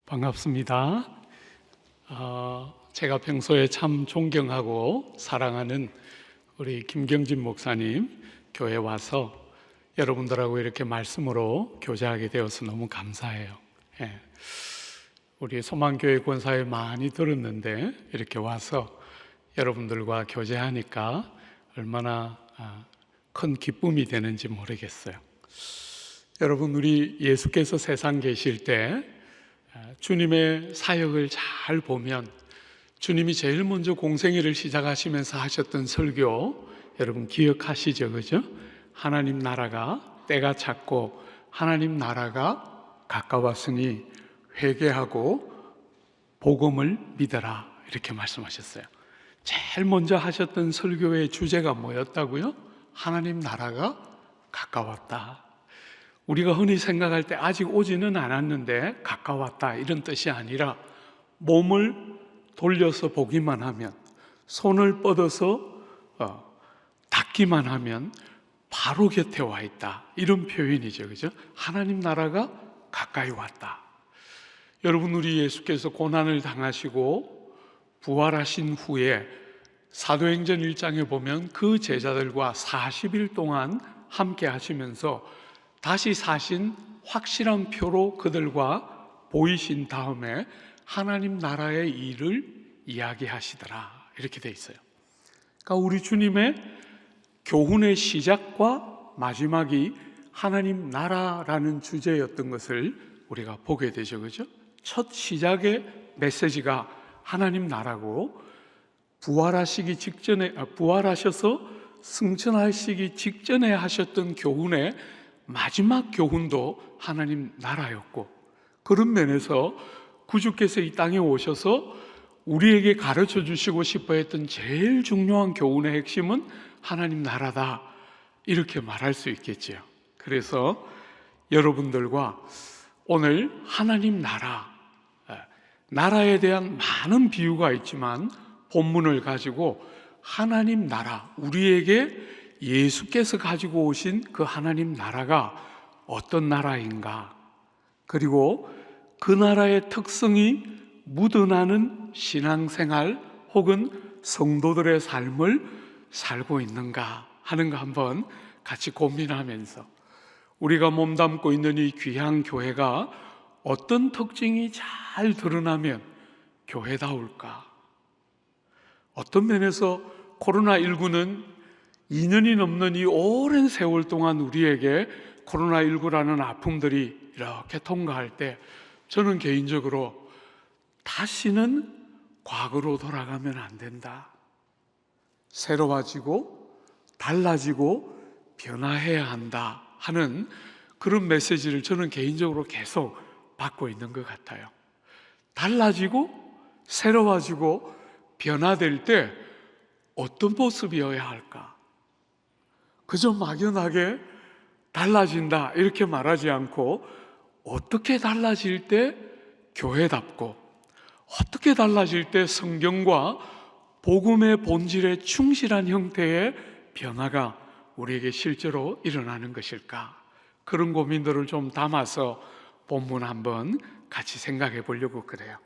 반갑습니다. 제가 평소에 참 존경하고 사랑하는 우리 김경진 목사님 교회 와서 여러분들하고 이렇게 말씀으로 교제하게 되어서 너무 감사해요. 우리 소망교회 권사에 많이 들었는데 이렇게 와서 여러분들과 교제하니까 얼마나 큰 기쁨이 되는지 모르겠어요. 여러분, 우리 예수께서 세상 계실 때 주님의 사역을 잘 보면 주님이 제일 먼저 공생애를 시작하시면서 하셨던 설교 여러분 기억하시죠? 그죠? 하나님 나라가 때가 찼고 하나님 나라가 가까웠으니 회개하고 복음을 믿어라, 이렇게 말씀하셨어요. 제일 먼저 하셨던 설교의 주제가 뭐였다고요? 하나님 나라가 가까웠다. 우리가 흔히 생각할 때 아직 오지는 않았는데 가까웠다, 이런 뜻이 아니라 몸을 돌려서 보기만 하면, 손을 뻗어서 닿기만 하면 바로 곁에 와 있다, 이런 표현이죠. 그죠? 하나님 나라가 가까이 왔다. 여러분, 우리 예수께서 고난을 당하시고 부활하신 후에 사도행전 1장에 보면 그 제자들과 40일 동안 함께 하시면서 다시 사신 확실한 표로 그들과 보이신 다음에 하나님 나라의 일을 이야기하시더라, 이렇게 돼 있어요. 그러니까 우리 주님의 교훈의 시작과 마지막이 하나님 나라라는 주제였던 것을 우리가 보게 되죠. 그죠? 첫 시작의 메시지가 하나님 나라고, 부활하셔서 승천하시기 직전에 하셨던 교훈의 마지막 교훈도 하나님 나라였고, 그런 면에서 구주께서 이 땅에 오셔서 우리에게 가르쳐 주시고 싶어 했던 제일 중요한 교훈의 핵심은 하나님 나라다, 이렇게 말할 수 있겠지요. 그래서 여러분들과 오늘 하나님 나라에 대한 많은 비유가 있지만 본문을 가지고 하나님 나라, 우리에게 예수께서 가지고 오신 그 하나님 나라가 어떤 나라인가, 그리고 그 나라의 특성이 묻어나는 신앙생활 혹은 성도들의 삶을 살고 있는가 하는 거 한번 같이 고민하면서, 우리가 몸담고 있는 이 귀한 교회가 어떤 특징이 잘 드러나면 교회다울까? 어떤 면에서 코로나19는 2년이 넘는 이 오랜 세월 동안 우리에게 코로나19라는 아픔들이 이렇게 통과할 때 저는 개인적으로 다시는 과거로 돌아가면 안 된다. 새로워지고 달라지고 변화해야 한다 하는 그런 메시지를 저는 개인적으로 계속 받고 있는 것 같아요. 달라지고 새로워지고 변화될 때 어떤 모습이어야 할까? 그저 막연하게 달라진다 이렇게 말하지 않고, 어떻게 달라질 때 교회답고, 어떻게 달라질 때 성경과 복음의 본질에 충실한 형태의 변화가 우리에게 실제로 일어나는 것일까? 그런 고민들을 좀 담아서 본문 한번 같이 생각해 보려고 그래요.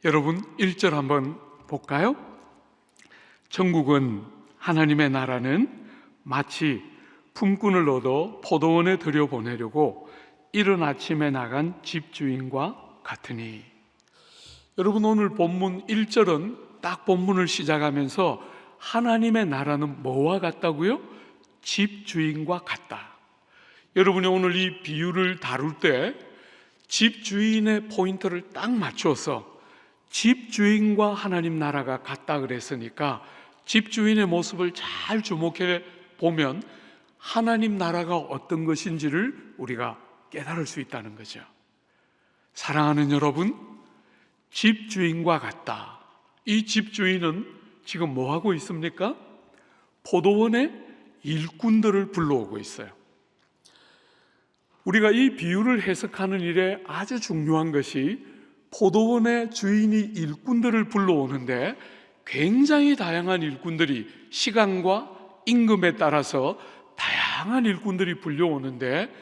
여러분, 1절 한번 볼까요? 천국은, 하나님의 나라는 마치 품꾼을 얻어 포도원에 들여보내려고 이른 아침에 나간 집주인과 같으니. 여러분, 오늘 본문 1절은 딱 본문을 시작하면서 하나님의 나라는 뭐와 같다고요? 집주인과 같다. 여러분이 오늘 이 비유를 다룰 때 집주인의 포인트를 딱 맞춰서 집주인과 하나님 나라가 같다 그랬으니까 집주인의 모습을 잘 주목해 보면 하나님 나라가 어떤 것인지를 우리가 깨달을 수 있다는 거죠. 사랑하는 여러분, 집주인과 같다. 이 집주인은 지금 뭐 하고 있습니까? 포도원에 일꾼들을 불러오고 있어요. 우리가 이 비유를 해석하는 일에 아주 중요한 것이, 포도원의 주인이 일꾼들을 불러오는데 굉장히 다양한 일꾼들이 시간과 임금에 따라서 다양한 일꾼들이 불려오는데,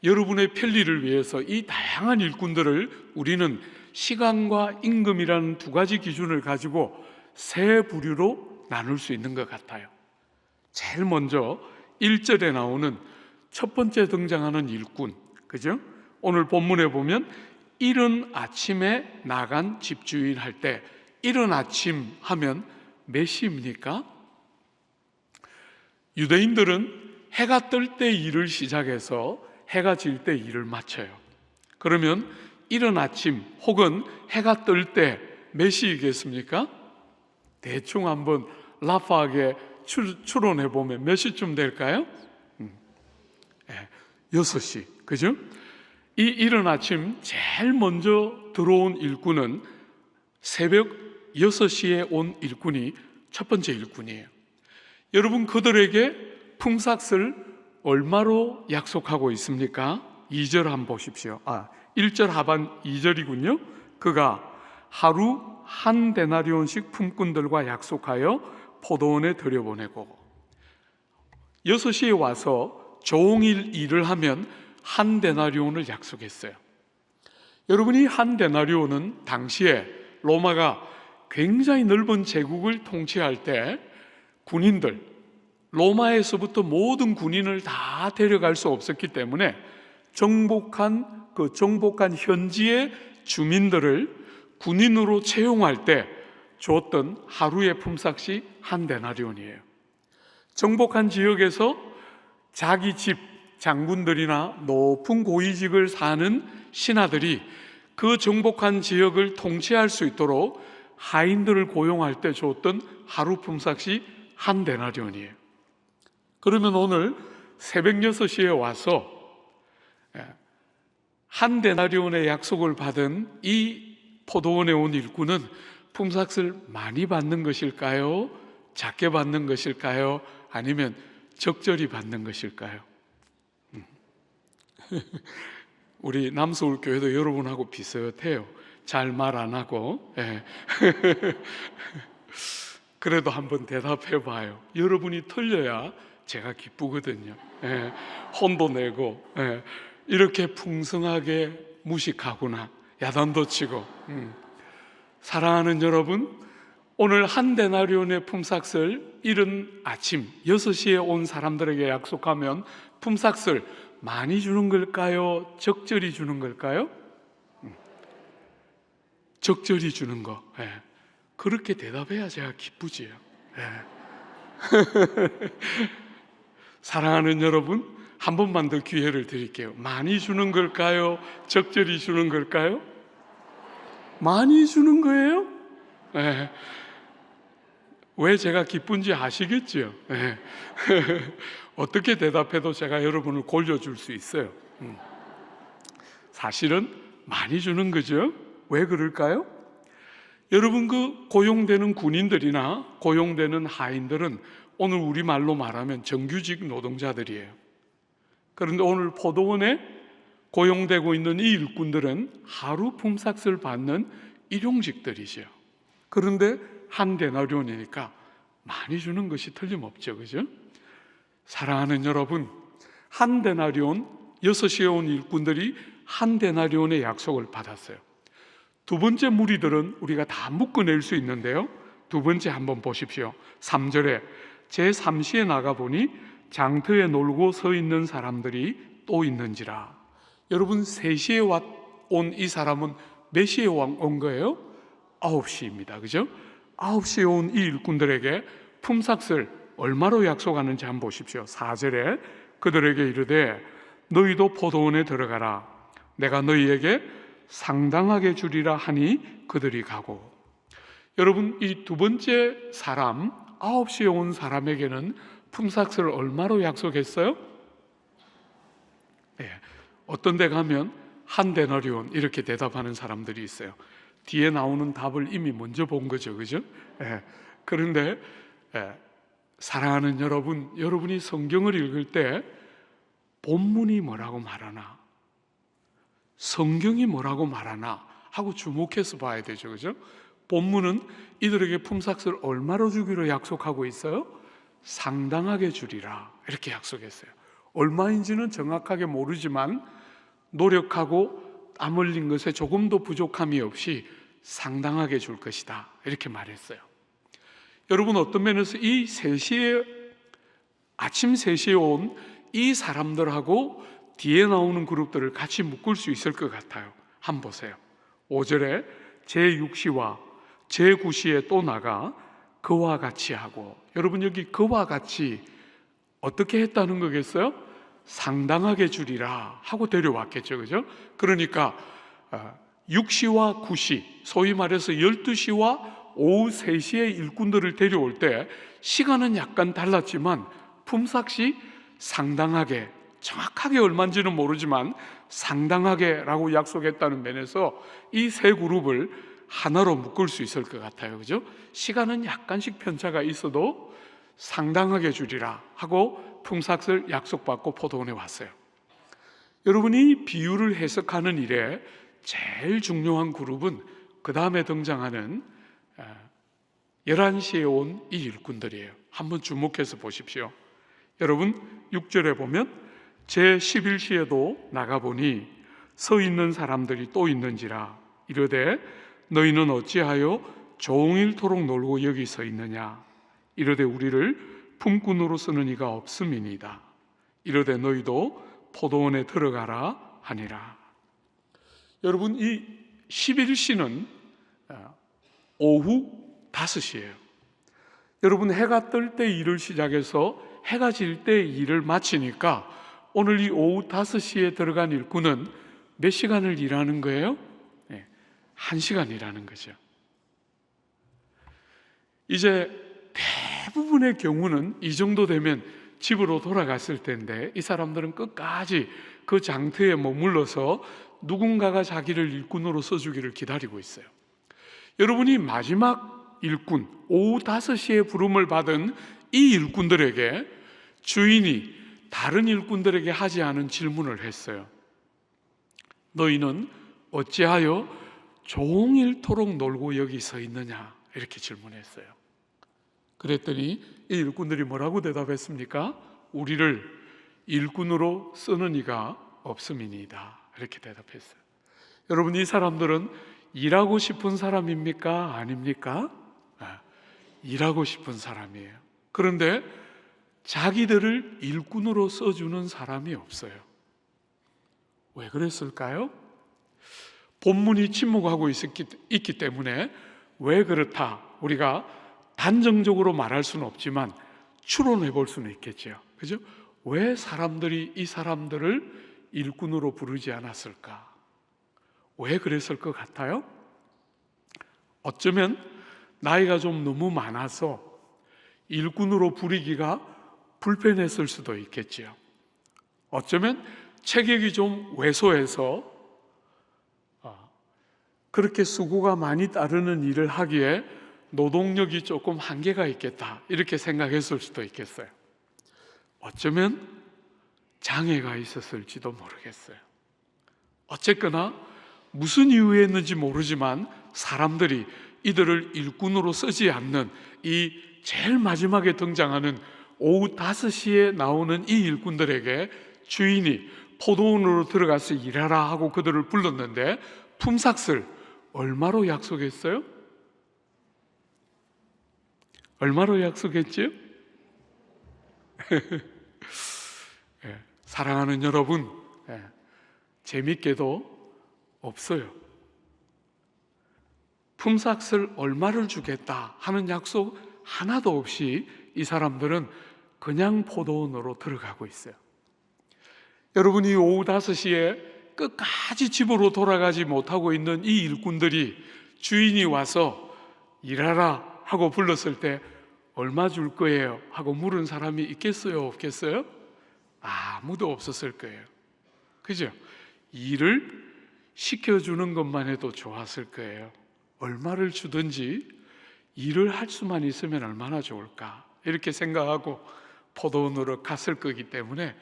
여러분의 편리를 위해서 이 다양한 일꾼들을 우리는 시간과 임금이라는 두 가지 기준을 가지고 세 부류로 나눌 수 있는 것 같아요. 제일 먼저 1절에 나오는 첫 번째 등장하는 일꾼, 그죠? 오늘 본문에 보면 이른 아침에 나간 집주인 할 때, 이른 아침 하면 몇 시입니까? 유대인들은 해가 뜰 때 일을 시작해서 해가 질 때 일을 마쳐요. 그러면 이른 아침 혹은 해가 뜰 때 몇 시이겠습니까? 대충 한번 라파하게 추론해 보면 몇 시쯤 될까요? 6시, 그죠? 이 이른 아침 제일 먼저 들어온 일꾼은 새벽 6시에 온 일꾼이 첫 번째 일꾼이에요. 여러분, 그들에게 품삯을 얼마로 약속하고 있습니까? 2절 한번 보십시오. 1절 하반 2절이군요. 그가 하루 한 데나리온씩 품꾼들과 약속하여 포도원에 들여보내고 6시에 와서 종일 일을 하면 한 데나리온을 약속했어요. 여러분이 한 데나리온은 당시에 로마가 굉장히 넓은 제국을 통치할 때 군인들, 로마에서부터 모든 군인을 다 데려갈 수 없었기 때문에 정복한 현지의 주민들을 군인으로 채용할 때 줬던 하루의 품삯이 한 데나리온이에요. 정복한 지역에서 자기 집 장군들이나 높은 고위직을 사는 신하들이 그 정복한 지역을 통치할 수 있도록 하인들을 고용할 때 줬던 하루 품삯이 한 데나리온이에요. 그러면 오늘 새벽 6시에 와서 한 데나리온의 약속을 받은 이 포도원에 온 일꾼은 품삯을 많이 받는 것일까요? 작게 받는 것일까요? 아니면 적절히 받는 것일까요? 우리 남서울 교회도 여러분하고 비슷해요. 잘 말 안 하고. 그래도 한번 대답해 봐요. 여러분이 틀려야 제가 기쁘거든요. 혼도 내고 이렇게 풍성하게 무식하구나, 야단도 치고. 사랑하는 여러분, 오늘 한 데나리온의 품삯을 이른 아침 6시에 온 사람들에게 약속하면 품삯을 많이 주는 걸까요? 적절히 주는 걸까요? 적절히 주는 거. 그렇게 대답해야 제가 기쁘지요. 사랑하는 여러분, 한 번만 더 기회를 드릴게요. 많이 주는 걸까요? 적절히 주는 걸까요? 많이 주는 거예요? 왜 제가 기쁜지 아시겠죠? 어떻게 대답해도 제가 여러분을 골려줄 수 있어요. 사실은 많이 주는 거죠. 왜 그럴까요? 여러분, 그 고용되는 군인들이나 고용되는 하인들은 오늘 우리말로 말하면 정규직 노동자들이에요. 그런데 오늘 포도원에 고용되고 있는 이 일꾼들은 하루 품삯을 받는 일용직들이죠. 그런데 한 데나리온이니까 많이 주는 것이 틀림없죠, 그죠? 사랑하는 여러분, 한 데나리온, 6시에 온 일꾼들이 한 데나리온의 약속을 받았어요. 두 번째 무리들은 우리가 다 묶어낼 수 있는데요, 두 번째 한번 보십시오. 3절에 제3시에 나가보니 장터에 놀고 서 있는 사람들이 또 있는지라. 여러분, 3시에 온 이 사람은 몇 시에 온 거예요? 9시입니다. 그죠? 9시에 온 이 일꾼들에게 품삯을 얼마로 약속하는지 한번 보십시오. 4절에 그들에게 이르되 너희도 포도원에 들어가라. 내가 너희에게 상당하게 주리라 하니 그들이 가고. 여러분, 이 두 번째 사람, 9시에 온 사람에게는 품삯을 얼마로 약속했어요? 어떤 데 가면 한 데나리온 이렇게 대답하는 사람들이 있어요. 뒤에 나오는 답을 이미 먼저 본 거죠, 그죠? 그런데 사랑하는 여러분, 여러분이 성경을 읽을 때 본문이 뭐라고 말하나, 성경이 뭐라고 말하나 하고 주목해서 봐야 되죠, 그죠? 본문은 이들에게 품삯을 얼마로 주기로 약속하고 있어요? 상당하게 주리라, 이렇게 약속했어요. 얼마인지는 정확하게 모르지만 노력하고 땀 흘린 것에 조금도 부족함이 없이 상당하게 줄 것이다, 이렇게 말했어요. 여러분, 어떤 면에서 아침 3시에 온 이 사람들하고 뒤에 나오는 그룹들을 같이 묶을 수 있을 것 같아요. 한번 보세요. 5절에 제6시와 제9시에 또 나가 그와 같이 하고, 여러분, 여기 그와 같이 어떻게 했다는 거겠어요? 상당하게 주리라 하고 데려왔겠죠, 그죠? 그러니까 6시와 9시, 소위 말해서 12시와 오후 3시에 일꾼들을 데려올 때 시간은 약간 달랐지만 품삯이 상당하게, 정확하게 얼마인지는 모르지만 상당하게 라고 약속했다는 면에서 이 세 그룹을 하나로 묶을 수 있을 것 같아요, 그죠? 시간은 약간씩 편차가 있어도 상당하게 주리라 하고 품삯을 약속받고 포도원에 왔어요. 여러분이 비유를 해석하는 일에 제일 중요한 그룹은 그 다음에 등장하는 11시에 온 이 일꾼들이에요. 한번 주목해서 보십시오. 여러분, 6절에 보면 제11시에도 나가보니 서 있는 사람들이 또 있는지라 이르되 너희는 어찌하여 종일토록 놀고 여기 서 있느냐. 이르되 우리를 품꾼으로 쓰는 이가 없음이니이다. 이르되 너희도 포도원에 들어가라 하니라. 여러분, 이 11시는 오후 5시예요. 여러분, 해가 뜰 때 일을 시작해서 해가 질 때 일을 마치니까 오늘 이 오후 5시에 들어간 일꾼은 몇 시간을 일하는 거예요? 1시간 일하는 거죠. 이제 대부분의 경우는 이 정도 되면 집으로 돌아갔을 텐데 이 사람들은 끝까지 그 장터에 머물러서 누군가가 자기를 일꾼으로 써주기를 기다리고 있어요. 여러분이 마지막 일꾼, 오후 5시에 부름을 받은 이 일꾼들에게 주인이 다른 일꾼들에게 하지 않은 질문을 했어요. 너희는 어찌하여 종일토록 놀고 여기 서 있느냐, 이렇게 질문했어요. 그랬더니 이 일꾼들이 뭐라고 대답했습니까? 우리를 일꾼으로 쓰는 이가 없음이니이다, 이렇게 대답했어요. 여러분, 이 사람들은 일하고 싶은 사람입니까? 아닙니까? 일하고 싶은 사람이에요. 그런데 자기들을 일꾼으로 써주는 사람이 없어요. 왜 그랬을까요? 본문이 침묵하고 있기 때문에 왜 그렇다, 우리가 단정적으로 말할 수는 없지만 추론해 볼 수는 있겠죠. 그죠? 왜 사람들이 이 사람들을 일꾼으로 부르지 않았을까? 왜 그랬을 것 같아요? 어쩌면 나이가 좀 너무 많아서 일꾼으로 부리기가 불편했을 수도 있겠지요. 어쩌면 체격이 좀 왜소해서 그렇게 수고가 많이 따르는 일을 하기에 노동력이 조금 한계가 있겠다, 이렇게 생각했을 수도 있겠어요. 어쩌면 장애가 있었을지도 모르겠어요. 어쨌거나 무슨 이유였는지 모르지만 사람들이 이들을 일꾼으로 쓰지 않는 이 제일 마지막에 등장하는 오후 5시에 나오는 이 일꾼들에게 주인이 포도원으로 들어가서 일하라 하고 그들을 불렀는데 품삯을 얼마로 약속했어요? 얼마로 약속했죠? 사랑하는 여러분, 재밌게도 없어요. 품삯을 얼마를 주겠다 하는 약속 하나도 없이 이 사람들은 그냥 포도원으로 들어가고 있어요. 여러분이 오후 5시에 끝까지 집으로 돌아가지 못하고 있는 이 일꾼들이 주인이 와서 일하라 하고 불렀을 때 얼마 줄 거예요? 하고 물은 사람이 있겠어요? 없겠어요? 아무도 없었을 거예요. 그죠? 일을 시켜주는 것만 해도 좋았을 거예요. 얼마를 주든지 일을 할 수만 있으면 얼마나 좋을까, 이렇게 생각하고 포도원으로 갔을 거기 때문에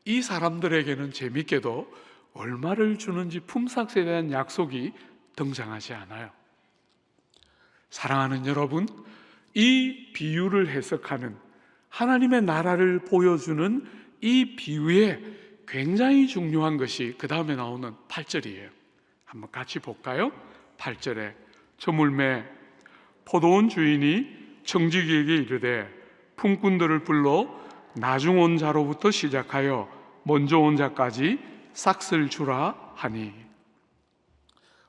이 사람들에게는 재밌게도 얼마를 주는지 품삯에 대한 약속이 등장하지 않아요. 사랑하는 여러분, 이 비유를 해석하는, 하나님의 나라를 보여주는 이 비유에 굉장히 중요한 것이 그 다음에 나오는 8절이에요. 한번 같이 볼까요? 8절에 저물매 포도원 주인이 청지기에게 이르되 품꾼들을 불러 나중 온 자로부터 시작하여 먼저 온 자까지 싹쓸 주라 하니.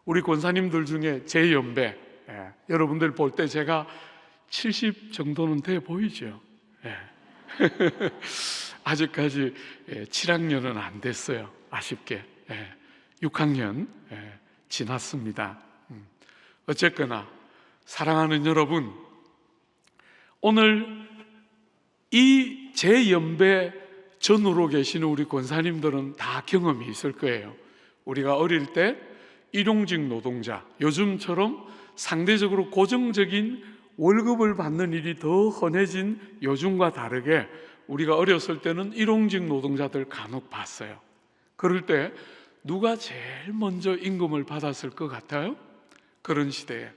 우리 권사님들 중에 제 연배, 여러분들 볼 때 제가 70 정도는 돼 보이죠? 아직까지 7학년은 안 됐어요. 아쉽게 6학년 지났습니다. 어쨌거나 사랑하는 여러분, 오늘 이 제 연배 전후로 계시는 우리 권사님들은 다 경험이 있을 거예요. 우리가 어릴 때 일용직 노동자, 요즘처럼 상대적으로 고정적인 월급을 받는 일이 더 흔해진 요즘과 다르게 우리가 어렸을 때는 일용직 노동자들 간혹 봤어요. 그럴 때 누가 제일 먼저 임금을 받았을 것 같아요? 그런 시대에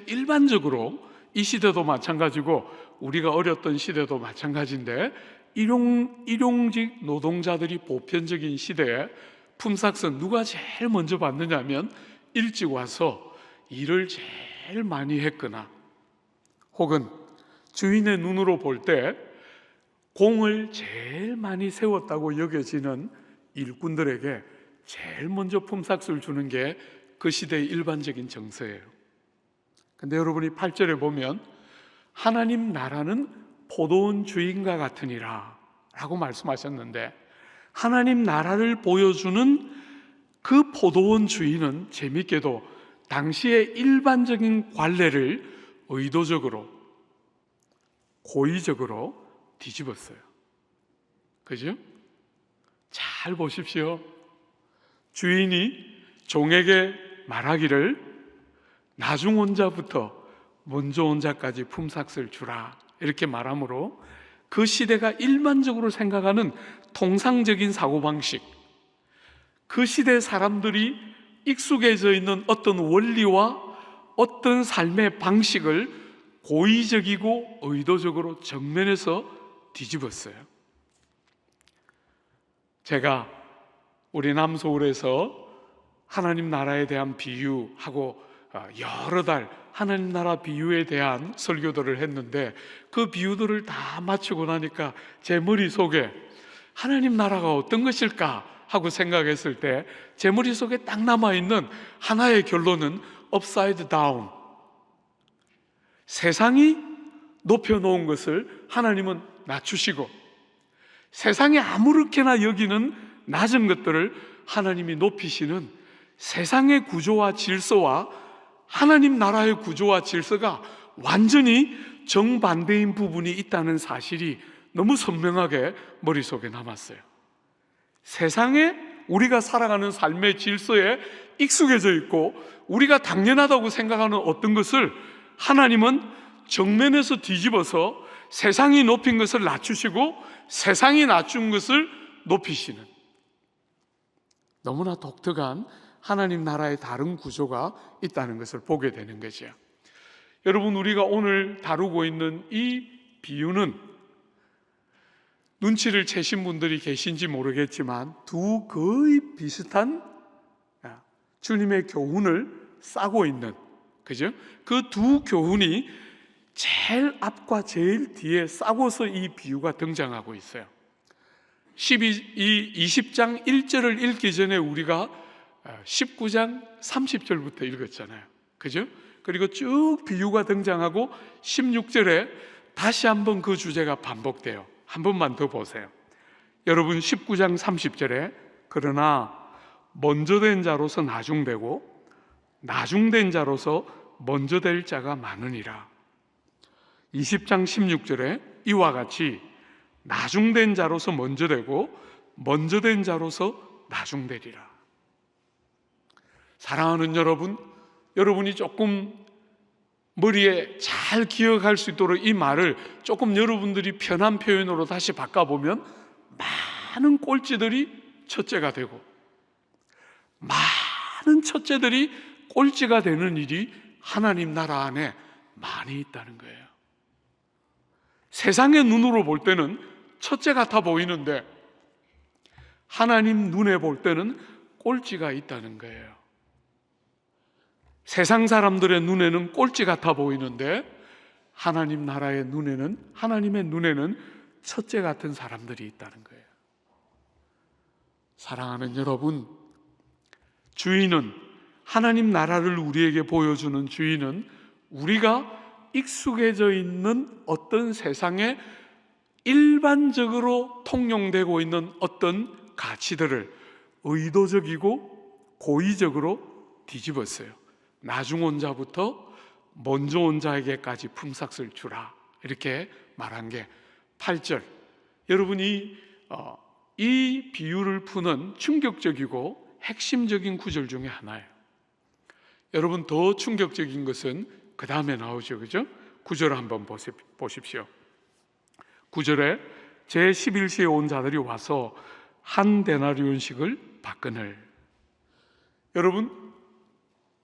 일반적으로 이 시대도 마찬가지고 우리가 어렸던 시대도 마찬가지인데 일용직 노동자들이 보편적인 시대에 품삯은 누가 제일 먼저 받느냐 하면 일찍 와서 일을 제일 많이 했거나 혹은 주인의 눈으로 볼 때 공을 제일 많이 세웠다고 여겨지는 일꾼들에게 제일 먼저 품삯을 주는 게 그 시대의 일반적인 정서예요. 근데 여러분이 8절에 보면 하나님 나라는 포도원 주인과 같으니라 라고 말씀하셨는데, 하나님 나라를 보여주는 그 포도원 주인은 재밌게도 당시의 일반적인 관례를 의도적으로 고의적으로 뒤집었어요. 그죠? 잘 보십시오. 주인이 종에게 말하기를 나중 온 자부터 먼저 온 자까지 품삯을 주라 이렇게 말하므로 그 시대가 일반적으로 생각하는 통상적인 사고방식, 그 시대 사람들이 익숙해져 있는 어떤 원리와 어떤 삶의 방식을 고의적이고 의도적으로 정면에서 뒤집었어요. 제가 우리 남서울에서 하나님 나라에 대한 비유하고 여러 달 하나님 나라 비유에 대한 설교들을 했는데, 그 비유들을 다 마치고 나니까 제 머릿속에 하나님 나라가 어떤 것일까 하고 생각했을 때 제 머릿속에 딱 남아있는 하나의 결론은 upside down, 세상이 높여놓은 것을 하나님은 낮추시고 세상에 아무렇게나 여기는 낮은 것들을 하나님이 높이시는 세상의 구조와 질서와 하나님 나라의 구조와 질서가 완전히 정반대인 부분이 있다는 사실이 너무 선명하게 머릿속에 남았어요. 세상에 우리가 살아가는 삶의 질서에 익숙해져 있고 우리가 당연하다고 생각하는 어떤 것을 하나님은 정면에서 뒤집어서 세상이 높인 것을 낮추시고 세상이 낮춘 것을 높이시는, 너무나 독특한 하나님 나라의 다른 구조가 있다는 것을 보게 되는 거죠. 여러분, 우리가 오늘 다루고 있는 이 비유는 눈치를 채신 분들이 계신지 모르겠지만 두 거의 비슷한 주님의 교훈을 싸고 있는, 그죠? 그 두 교훈이 제일 앞과 제일 뒤에 싸고서 이 비유가 등장하고 있어요. 20장 1절을 읽기 전에 우리가 19장 30절부터 읽었잖아요. 그죠? 그리고 쭉 비유가 등장하고 16절에 다시 한번 그 주제가 반복돼요. 한 번만 더 보세요. 여러분, 19장 30절에 그러나 먼저 된 자로서 나중되고 나중된 자로서 먼저 될 자가 많으니라. 20장 16절에 이와 같이 나중된 자로서 먼저 되고 먼저 된 자로서 나중되리라. 사랑하는 여러분, 여러분이 조금 머리에 잘 기억할 수 있도록 이 말을 조금 여러분들이 편한 표현으로 다시 바꿔보면 많은 꼴찌들이 첫째가 되고 많은 첫째들이 꼴찌가 되는 일이 하나님 나라 안에 많이 있다는 거예요. 세상의 눈으로 볼 때는 첫째 같아 보이는데 하나님 눈에 볼 때는 꼴찌가 있다는 거예요. 세상 사람들의 눈에는 꼴찌 같아 보이는데 하나님 나라의 눈에는, 하나님의 눈에는 첫째 같은 사람들이 있다는 거예요. 사랑하는 여러분, 주인은, 하나님 나라를 우리에게 보여주는 주인은 우리가 익숙해져 있는 어떤 세상에 일반적으로 통용되고 있는 어떤 가치들을 의도적이고 고의적으로 뒤집었어요. 나중 온 자부터 먼저 온 자에게까지 품삯을 주라, 이렇게 말한 게 8절. 여러분이 이 비유를 푸는 충격적이고 핵심적인 구절 중에 하나예요. 여러분, 더 충격적인 것은 그 다음에 나오죠, 그죠? 9절 한번 보십시오. 9절에 제11시에 온 자들이 와서 한 데나리온씩을 받거늘. 여러분,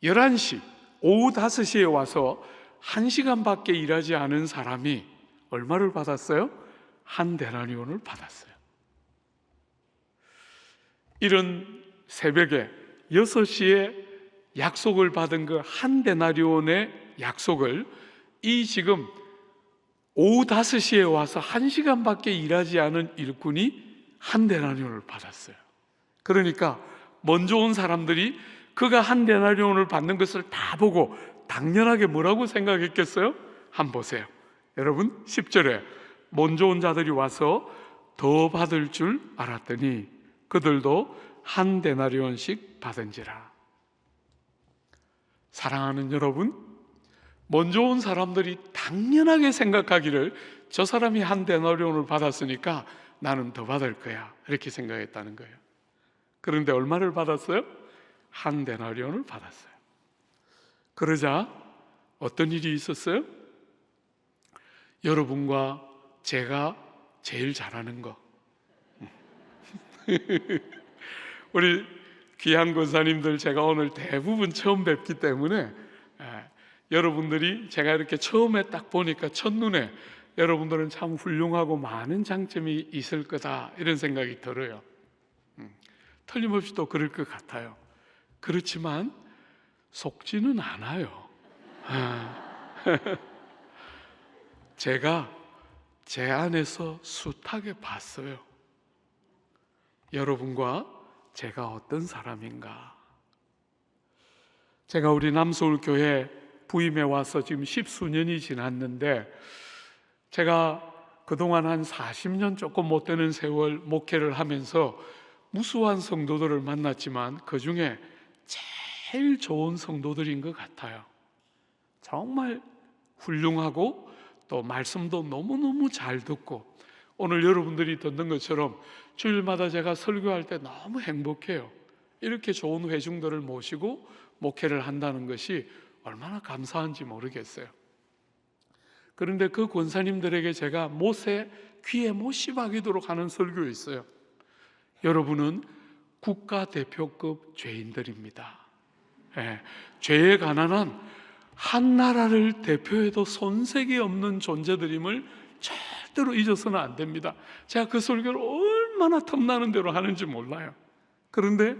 11시, 오후 5시에 와서 1시간밖에 일하지 않은 사람이 얼마를 받았어요? 한 데나리온을 받았어요. 이런 새벽에 6시에 약속을 받은 그 한 데나리온의 약속을 이 지금 오후 5시에 와서 1시간밖에 일하지 않은 일꾼이 한 데나리온을 받았어요. 그러니까 먼저 온 사람들이 그가 한 데나리온을 받는 것을 다 보고 당연하게 뭐라고 생각했겠어요? 한번 보세요. 여러분, 10절에 먼저 온 자들이 와서 더 받을 줄 알았더니 그들도 한 데나리온씩 받은지라. 사랑하는 여러분, 먼저 온 사람들이 당연하게 생각하기를 저 사람이 한 데나리온을 받았으니까 나는 더 받을 거야, 이렇게 생각했다는 거예요. 그런데 얼마를 받았어요? 한 데나리온을 받았어요. 그러자 어떤 일이 있었어요? 여러분과 제가 제일 잘하는 거, 우리 귀한 권사님들 제가 오늘 대부분 처음 뵙기 때문에 여러분들이 제가 이렇게 처음에 딱 보니까 첫눈에 여러분들은 참 훌륭하고 많은 장점이 있을 거다, 이런 생각이 들어요. 틀림없이 또 그럴 것 같아요. 그렇지만 속지는 않아요. 제가 제 안에서 숱하게 봤어요. 여러분과 제가 어떤 사람인가. 제가 우리 남서울교회 부임해 와서 지금 10수년이 지났는데 제가 그동안 한 40년 조금 못 되는 세월 목회를 하면서 무수한 성도들을 만났지만 그 중에 제일 좋은 성도들인 것 같아요. 정말 훌륭하고 또 말씀도 너무너무 잘 듣고, 오늘 여러분들이 듣는 것처럼 주일마다 제가 설교할 때 너무 행복해요. 이렇게 좋은 회중들을 모시고 목회를 한다는 것이 얼마나 감사한지 모르겠어요. 그런데 그 권사님들에게 제가 못에 귀에 못이 박이도록 하는 설교가 있어요. 여러분은 국가대표급 죄인들입니다. 죄에 가난한 한 나라를 대표해도 손색이 없는 존재들임을 절대로 잊어서는 안 됩니다. 제가 그 설교를 얼마나 탐나는 대로 하는지 몰라요. 그런데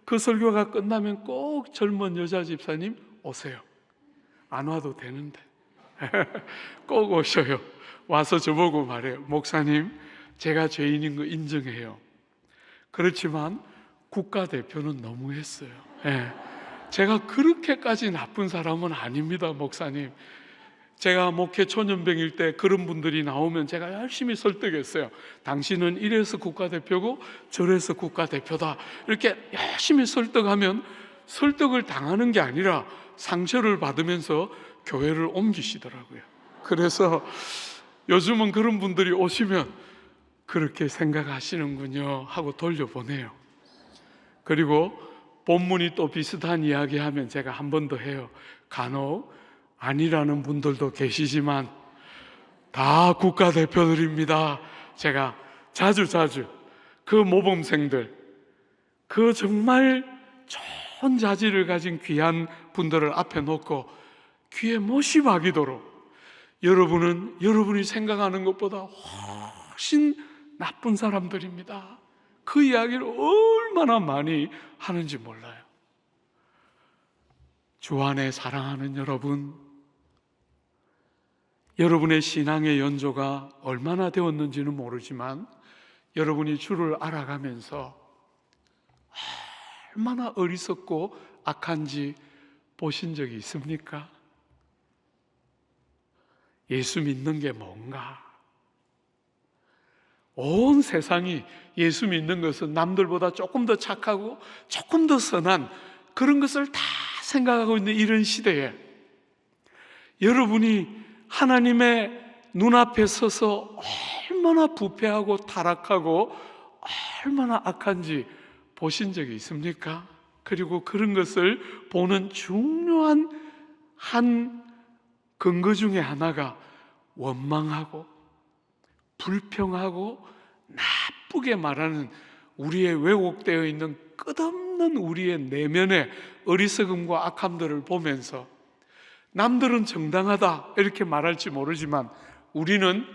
그 설교가 끝나면 꼭 젊은 여자 집사님 오세요. 안 와도 되는데 꼭 오셔요. 와서 저보고 말해요. 목사님, 제가 죄인인 거 인정해요. 그렇지만 국가대표는 너무했어요. 제가 그렇게까지 나쁜 사람은 아닙니다, 목사님. 제가 목회 초년병일 때 그런 분들이 나오면 제가 열심히 설득했어요. 당신은 이래서 국가대표고 저래서 국가대표다, 이렇게 열심히 설득하면 설득을 당하는 게 아니라 상처를 받으면서 교회를 옮기시더라고요. 그래서 요즘은 그런 분들이 오시면 그렇게 생각하시는군요 하고 돌려보내요. 그리고 본문이 또 비슷한 이야기하면 제가 한 번 더 해요. 간혹 아니라는 분들도 계시지만 다 국가대표들입니다. 제가 자주 그 모범생들, 그 정말 좋은 자질을 가진 귀한 분들을 앞에 놓고 귀에 못이 박이도록 여러분은 여러분이 생각하는 것보다 훨씬 나쁜 사람들입니다. 그 이야기를 얼마나 많이 하는지 몰라요. 주 안에 사랑하는 여러분, 여러분의 신앙의 연조가 얼마나 되었는지는 모르지만 여러분이 주를 알아가면서 얼마나 어리석고 악한지 보신 적이 있습니까? 예수 믿는 게 뭔가? 온 세상이 예수 믿는 것은 남들보다 조금 더 착하고 조금 더 선한 그런 것을 다 생각하고 있는 이런 시대에 여러분이 하나님의 눈앞에 서서 얼마나 부패하고 타락하고 얼마나 악한지 보신 적이 있습니까? 그리고 그런 것을 보는 중요한 한 근거 중에 하나가 원망하고 불평하고 나쁘게 말하는 우리의 왜곡되어 있는 끝없는 우리의 내면의 어리석음과 악함들을 보면서 남들은 정당하다 이렇게 말할지 모르지만 우리는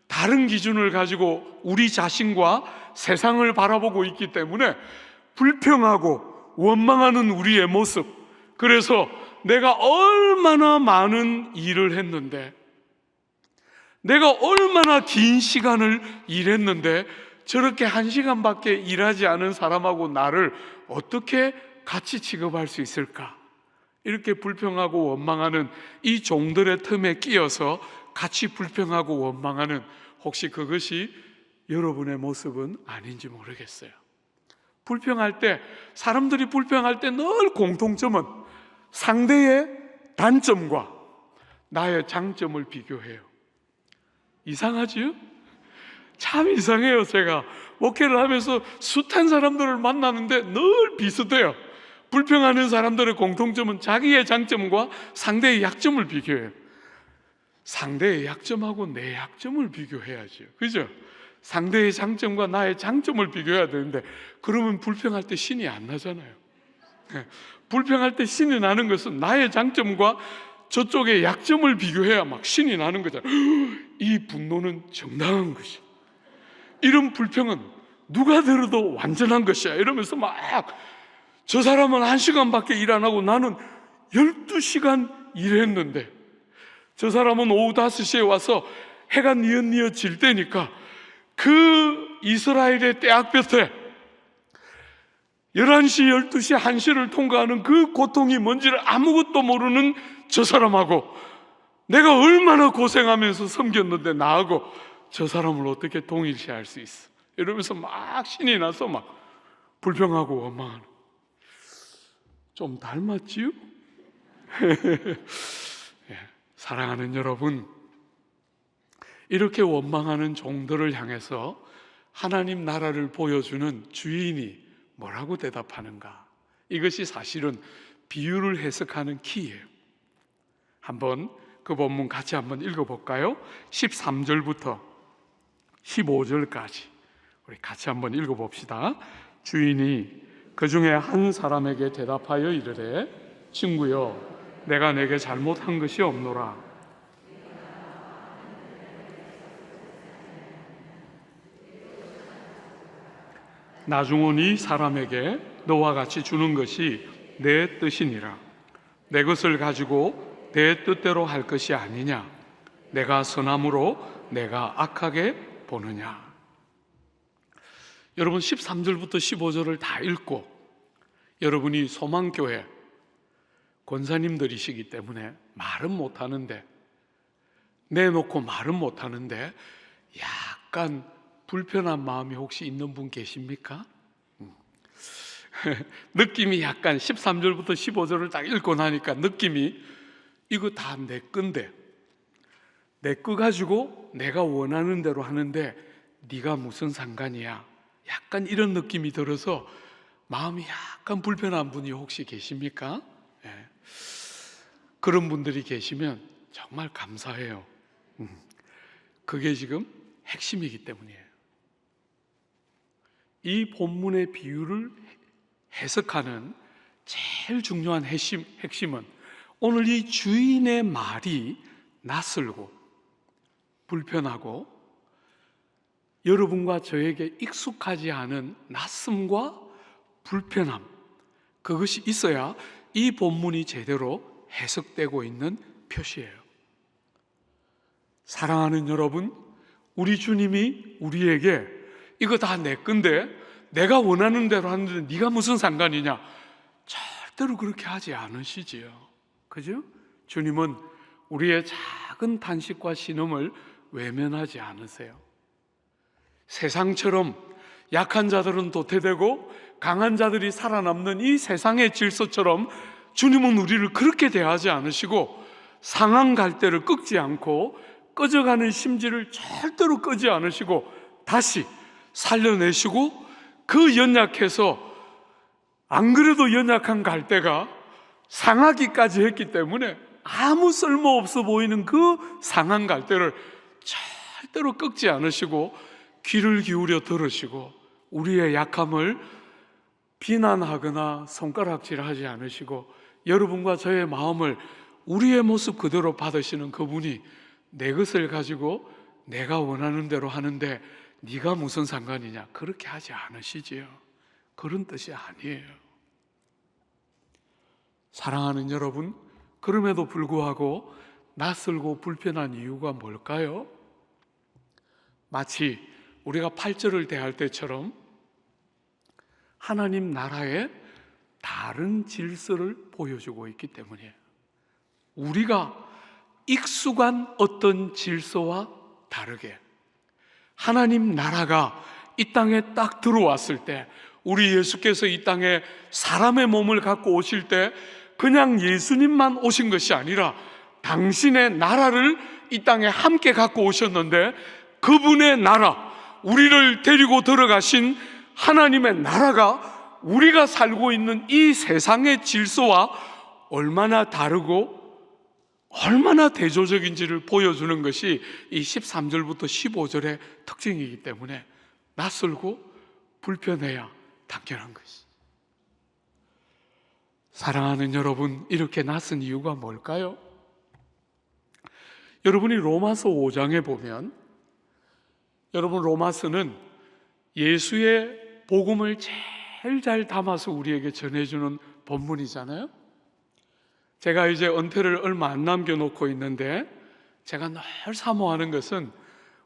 다른 기준을 가지고 우리 자신과 세상을 바라보고 있기 때문에 불평하고 원망하는 우리의 모습, 그래서 내가 얼마나 많은 일을 했는데, 내가 얼마나 긴 시간을 일했는데 저렇게 1시간밖에 일하지 않은 사람하고 나를 어떻게 같이 취급할 수 있을까? 이렇게 불평하고 원망하는 이 종들의 틈에 끼어서 같이 불평하고 원망하는, 혹시 그것이 여러분의 모습은 아닌지 모르겠어요. 불평할 때, 사람들이 불평할 때 늘 공통점은 상대의 단점과 나의 장점을 비교해요. 이상하지요? 참 이상해요. 제가 목회를 하면서 숱한 사람들을 만나는데 늘 비슷해요. 불평하는 사람들의 공통점은 자기의 장점과 상대의 약점을 비교해요. 상대의 약점하고 내 약점을 비교해야죠. 그죠? 상대의 장점과 나의 장점을 비교해야 되는데 그러면 불평할 때 신이 안 나잖아요. 불평할 때 신이 나는 것은 나의 장점과 저쪽의 약점을 비교해야 막 신이 나는 거잖아요. 이 분노는 정당한 것이야. 이런 불평은 누가 들어도 완전한 것이야. 이러면서 막 저 사람은 1시간밖에 일 안 하고 나는 12시간 일했는데, 저 사람은 오후 5시에 와서 해가 뉘엿뉘엿 질 때니까 그 이스라엘의 때학볕에 11시, 12시, 1시를 통과하는 그 고통이 뭔지를 아무것도 모르는 저 사람하고 내가 얼마나 고생하면서 섬겼는데 나하고 저 사람을 어떻게 동일시할 수 있어? 이러면서 막 신이 나서 막 불평하고 원망하는. 좀 닮았지요? 사랑하는 여러분, 이렇게 원망하는 종들을 향해서 하나님 나라를 보여주는 주인이 뭐라고 대답하는가? 이것이 사실은 비유를 해석하는 키예요. 한번 그 본문 같이 한번 읽어볼까요? 13절부터 15절까지 우리 같이 한번 읽어봅시다. 주인이 그 중에 한 사람에게 대답하여 이르되, 친구여, 내가 내게 잘못한 것이 없노라. 나중은 이 사람에게 너와 같이 주는 것이 내 뜻이니라. 내 것을 가지고 내 뜻대로 할 것이 아니냐? 내가 선함으로 내가 악하게 보느냐? 여러분 13절부터 15절을 다 읽고 여러분이 소망교회 권사님들이시기 때문에 말은 못하는데, 내놓고 말은 못하는데 약간 불편한 마음이 혹시 있는 분 계십니까? 느낌이 약간 13절부터 15절을 딱 읽고 나니까 느낌이 이거 다 내 건데, 내 거 가지고 내가 원하는 대로 하는데 네가 무슨 상관이야? 약간 이런 느낌이 들어서 마음이 약간 불편한 분이 혹시 계십니까? 네. 그런 분들이 계시면 정말 감사해요. 그게 지금 핵심이기 때문이에요. 이 본문의 비유를 해석하는 제일 중요한 핵심은 오늘 이 주인의 말이 낯설고 불편하고 여러분과 저에게 익숙하지 않은 낯섦과 불편함, 그것이 있어야 이 본문이 제대로 해석되고 있는 표시예요. 사랑하는 여러분, 우리 주님이 우리에게 이거 다 내 건데 내가 원하는 대로 하는데 네가 무슨 상관이냐, 절대로 그렇게 하지 않으시지요. 그죠? 주님은 우리의 작은 탄식과 신음을 외면하지 않으세요. 세상처럼 약한 자들은 도태되고 강한 자들이 살아남는 이 세상의 질서처럼 주님은 우리를 그렇게 대하지 않으시고, 상한 갈대를 꺾지 않고 꺼져가는 심지를 절대로 끄지 않으시고 다시 살려내시고, 그 연약해서 안 그래도 연약한 갈대가 상하기까지 했기 때문에 아무 쓸모없어 보이는 그 상한 갈대를 절대로 꺾지 않으시고 귀를 기울여 들으시고, 우리의 약함을 비난하거나 손가락질하지 않으시고 여러분과 저의 마음을 우리의 모습 그대로 받으시는 그분이 내 것을 가지고 내가 원하는 대로 하는데 네가 무슨 상관이냐, 그렇게 하지 않으시지요. 그런 뜻이 아니에요. 사랑하는 여러분, 그럼에도 불구하고 낯설고 불편한 이유가 뭘까요? 마치 우리가 8절을 대할 때처럼 하나님 나라의 다른 질서를 보여주고 있기 때문이에요. 우리가 익숙한 어떤 질서와 다르게 하나님 나라가 이 땅에 딱 들어왔을 때, 우리 예수께서 이 땅에 사람의 몸을 갖고 오실 때 그냥 예수님만 오신 것이 아니라 당신의 나라를 이 땅에 함께 갖고 오셨는데, 그분의 나라, 우리를 데리고 들어가신 하나님의 나라가 우리가 살고 있는 이 세상의 질서와 얼마나 다르고 얼마나 대조적인지를 보여주는 것이 이 13절부터 15절의 특징이기 때문에 낯설고 불편해야 당연한 것이. 사랑하는 여러분, 이렇게 낯선 이유가 뭘까요? 여러분이 로마서 5장에 보면, 여러분 로마서는 예수의 복음을 제일 잘 담아서 우리에게 전해주는 본문이잖아요. 제가 이제 은퇴를 얼마 안 남겨놓고 있는데 제가 늘 사모하는 것은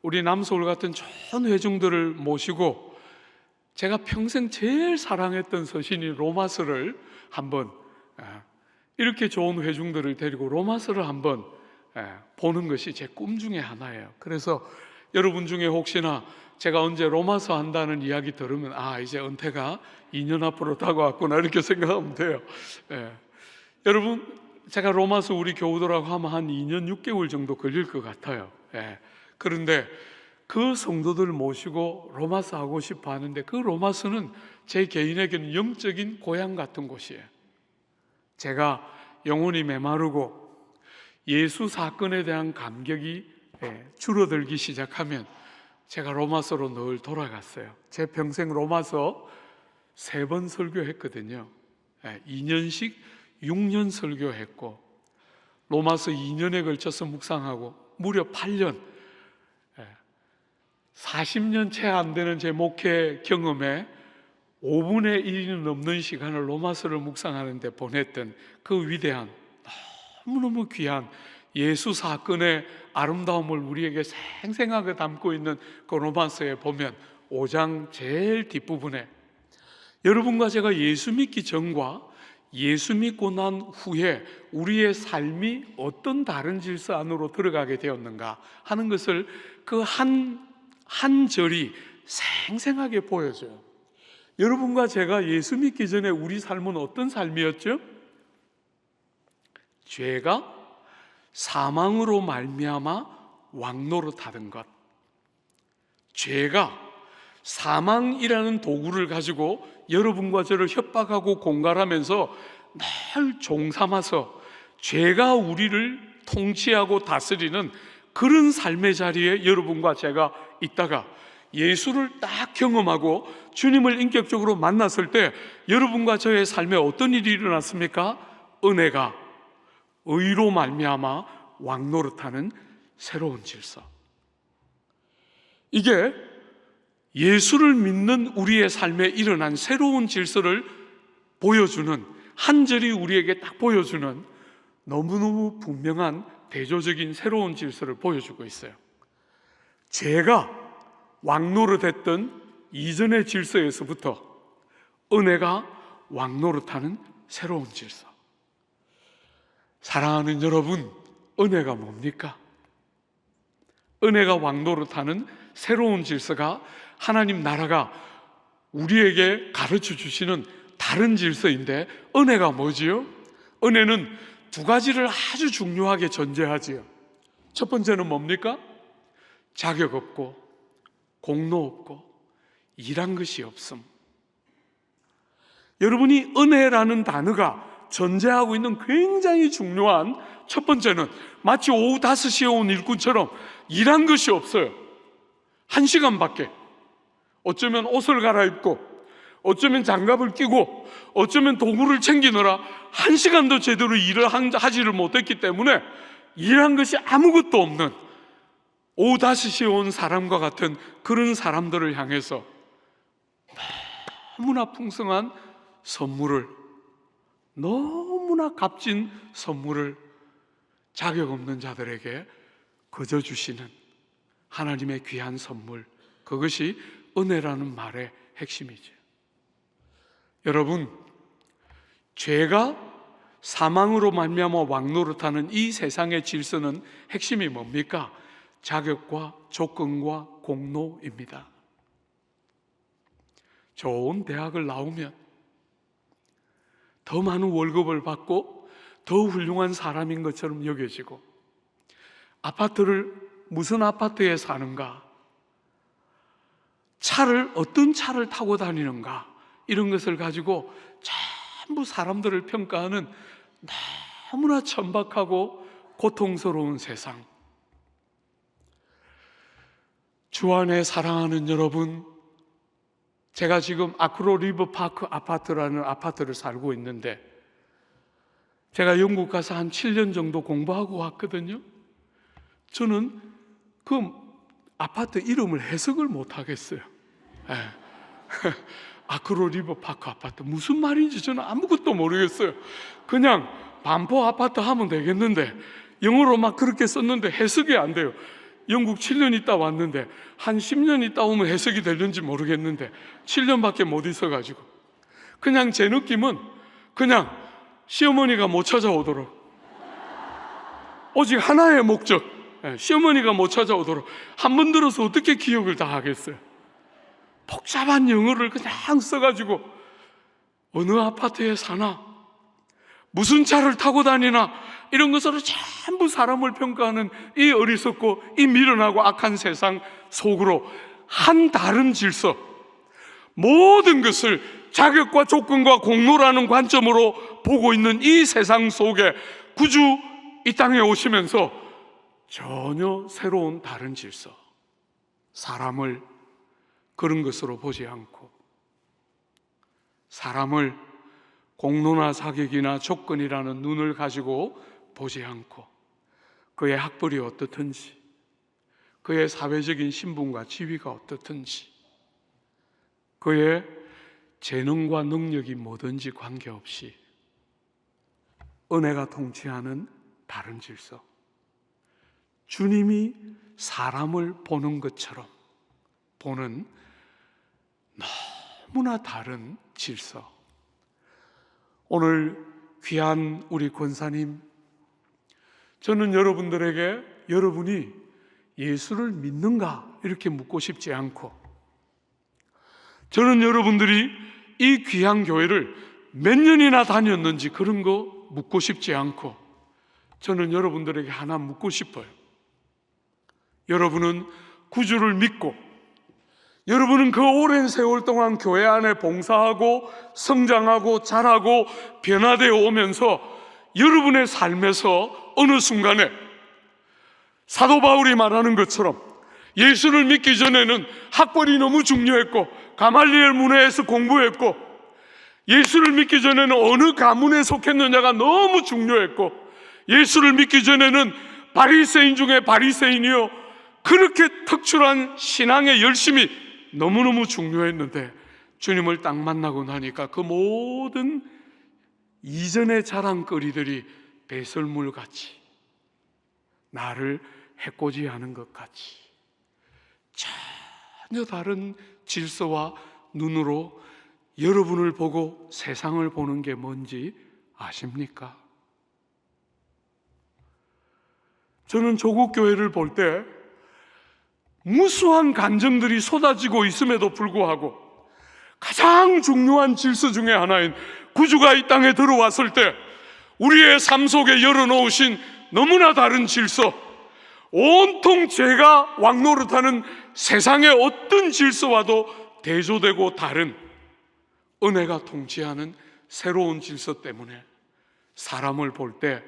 우리 남서울 같은 좋은 회중들을 모시고 제가 평생 제일 사랑했던 서신인 로마서를 한번, 이렇게 좋은 회중들을 데리고 로마서를 한번 보는 것이 제 꿈 중에 하나예요. 그래서 여러분 중에 혹시나 제가 언제 로마서 한다는 이야기 들으면 이제 은퇴가 2년 앞으로 다가왔구나 이렇게 생각하면 돼요. 여러분, 제가 로마서 우리 교우들하고 하면 한 2년 6개월 정도 걸릴 것 같아요. 그런데 그 성도들 모시고 로마서 하고 싶어 하는데, 그 로마서는 제 개인에게는 영적인 고향 같은 곳이에요. 제가 영혼이 메마르고 예수 사건에 대한 감격이 줄어들기 시작하면 제가 로마서로 늘 돌아갔어요. 제 평생 로마서 3번 설교했거든요. 2년씩 6년 설교했고 로마서 2년에 걸쳐서 묵상하고 무려 8년, 40년 채 안 되는 제 목회 경험에 5분의 1이 넘는 시간을 로마서를 묵상하는 데 보냈던 그 위대한, 너무너무 귀한 예수 사건의 아름다움을 우리에게 생생하게 담고 있는 그 로마서에 보면 5장 제일 뒷부분에 여러분과 제가 예수 믿기 전과 예수 믿고 난 후에 우리의 삶이 어떤 다른 질서 안으로 들어가게 되었는가 하는 것을 그 한 절이 생생하게 보여줘요. 여러분과 제가 예수 믿기 전에 우리 삶은 어떤 삶이었죠? 죄가 사망으로 말미암아 왕노릇하던 것, 죄가 사망이라는 도구를 가지고 여러분과 저를 협박하고 공갈하면서 늘 종삼아서 죄가 우리를 통치하고 다스리는 그런 삶의 자리에 여러분과 제가 있다가 예수를 딱 경험하고 주님을 인격적으로 만났을 때 여러분과 저의 삶에 어떤 일이 일어났습니까? 은혜가 의로 말미암아 왕노릇하는 새로운 질서. 이게 예수를 믿는 우리의 삶에 일어난 새로운 질서를 보여주는, 한 절이 우리에게 딱 보여주는 너무너무 분명한 대조적인 새로운 질서를 보여주고 있어요. 죄가 왕노릇했던 이전의 질서에서부터 은혜가 왕노릇하는 새로운 질서. 사랑하는 여러분, 은혜가 뭡니까? 은혜가 왕노릇하는 새로운 질서가 하나님 나라가 우리에게 가르쳐 주시는 다른 질서인데, 은혜가 뭐지요? 은혜는 두 가지를 아주 중요하게 전제하지요. 첫 번째는 뭡니까? 자격 없고 공로 없고 일한 것이 없음. 여러분이 은혜라는 단어가 전제하고 있는 굉장히 중요한 첫 번째는, 마치 오후 5시에 온 일꾼처럼 일한 것이 없어요. 1시간밖에. 어쩌면 옷을 갈아입고, 어쩌면 장갑을 끼고, 어쩌면 도구를 챙기느라 1시간도 제대로 일을 하지를 못했기 때문에 일한 것이 아무것도 없는 오후 5시에 온 사람과 같은 그런 사람들을 향해서 너무나 풍성한 선물을, 너무나 값진 선물을 자격 없는 자들에게 거저 주시는 하나님의 귀한 선물, 그것이 은혜라는 말의 핵심이죠. 여러분, 죄가 사망으로 말미암아 왕노릇하는 이 세상의 질서는 핵심이 뭡니까? 자격과 조건과 공로입니다. 좋은 대학을 나오면 더 많은 월급을 받고 더 훌륭한 사람인 것처럼 여겨지고, 아파트를 무슨 아파트에 사는가, 차를 어떤 차를 타고 다니는가, 이런 것을 가지고 전부 사람들을 평가하는 너무나 천박하고 고통스러운 세상. 주 안에 사랑하는 여러분, 제가 지금 아크로 리버 파크 아파트라는 아파트를 살고 있는데, 제가 영국 가서 한 7년 정도 공부하고 왔거든요. 저는 그 아파트 이름을 해석을 못 하겠어요. 아크로 리버 파크 아파트 무슨 말인지 저는 아무것도 모르겠어요. 그냥 반포 아파트 하면 되겠는데, 영어로 막 그렇게 썼는데 해석이 안 돼요. 영국 7년 있다 왔는데 한 10년 있다 오면 해석이 되는지 모르겠는데 7년밖에 못 있어가지고, 그냥 제 느낌은 그냥 시어머니가 못 찾아오도록, 오직 하나의 목적, 시어머니가 못 찾아오도록. 한 번 들어서 어떻게 기억을 다 하겠어요? 복잡한 영어를 그냥 써가지고 어느 아파트에 사나, 무슨 차를 타고 다니나, 이런 것으로 전부 사람을 평가하는 이 어리석고 이 미련하고 악한 세상 속으로 한 다른 질서, 모든 것을 자격과 조건과 공로라는 관점으로 보고 있는 이 세상 속에 구주 이 땅에 오시면서 전혀 새로운 다른 질서, 사람을 그런 것으로 보지 않고, 사람을 공로나 자격이나 조건이라는 눈을 가지고 보지 않고, 그의 학벌이 어떻든지, 그의 사회적인 신분과 지위가 어떻든지, 그의 재능과 능력이 뭐든지 관계없이 은혜가 통치하는 다른 질서, 주님이 사람을 보는 것처럼 보는 너무나 다른 질서. 오늘 귀한 우리 권사님, 저는 여러분들에게 여러분이 예수를 믿는가 이렇게 묻고 싶지 않고, 저는 여러분들이 이 귀한 교회를 몇 년이나 다녔는지 그런 거 묻고 싶지 않고, 저는 여러분들에게 하나 묻고 싶어요. 여러분은 구주를 믿고, 여러분은 그 오랜 세월 동안 교회 안에 봉사하고 성장하고 자라고 변화되어 오면서 여러분의 삶에서 어느 순간에 사도 바울이 말하는 것처럼 예수를 믿기 전에는 학벌이 너무 중요했고 가말리엘 문화에서 공부했고, 예수를 믿기 전에는 어느 가문에 속했느냐가 너무 중요했고, 예수를 믿기 전에는 바리새인 중에 바리새인이요, 그렇게 특출한 신앙에 열심히 너무너무 중요했는데 주님을 딱 만나고 나니까 그 모든 이전의 자랑거리들이 배설물같이, 나를 해코지하는 것 같이 전혀 다른 질서와 눈으로 여러분을 보고 세상을 보는 게 뭔지 아십니까? 저는 조국 교회를 볼 때 무수한 간증들이 쏟아지고 있음에도 불구하고 가장 중요한 질서 중에 하나인 구주가 이 땅에 들어왔을 때 우리의 삶 속에 열어놓으신 너무나 다른 질서, 온통 죄가 왕노릇하는 세상의 어떤 질서와도 대조되고 다른 은혜가 통치하는 새로운 질서 때문에 사람을 볼 때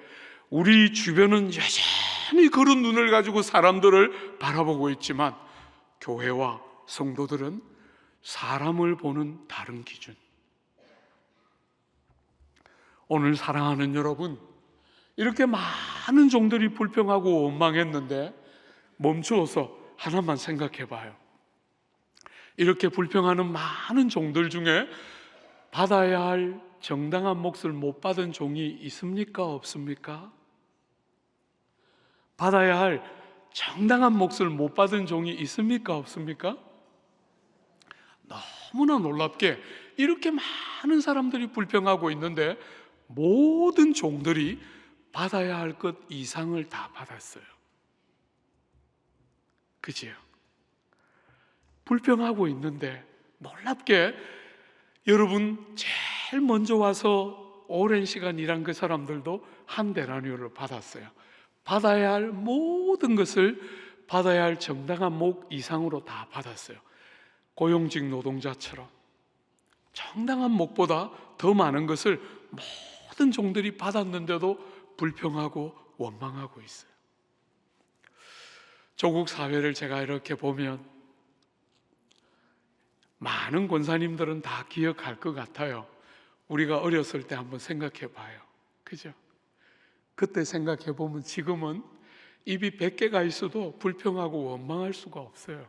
우리 주변은 여전히 그런 눈을 가지고 사람들을 바라보고 있지만 교회와 성도들은 사람을 보는 다른 기준. 오늘 사랑하는 여러분, 이렇게 많은 종들이 불평하고 원망했는데 멈추어서 하나만 생각해 봐요. 이렇게 불평하는 많은 종들 중에 받아야 할 정당한 몫을 못 받은 종이 있습니까? 없습니까? 받아야 할 정당한 몫을 못 받은 종이 있습니까? 없습니까? 너무나 놀랍게 이렇게 많은 사람들이 불평하고 있는데 모든 종들이 받아야 할 것 이상을 다 받았어요. 그지요? 불평하고 있는데 놀랍게 여러분 제일 먼저 와서 오랜 시간 일한 그 사람들도 한 데나리오를 받았어요. 받아야 할 모든 것을 받아야 할 정당한 목 이상으로 다 받았어요. 고용직 노동자처럼 정당한 목보다 더 많은 것을 모든 종들이 받았는데도 불평하고 원망하고 있어요. 조국 사회를 제가 이렇게 보면 많은 권사님들은 다 기억할 것 같아요. 우리가 어렸을 때 한번 생각해 봐요. 그죠? 그때 생각해 보면 지금은 입이 100개가 있어도 불평하고 원망할 수가 없어요.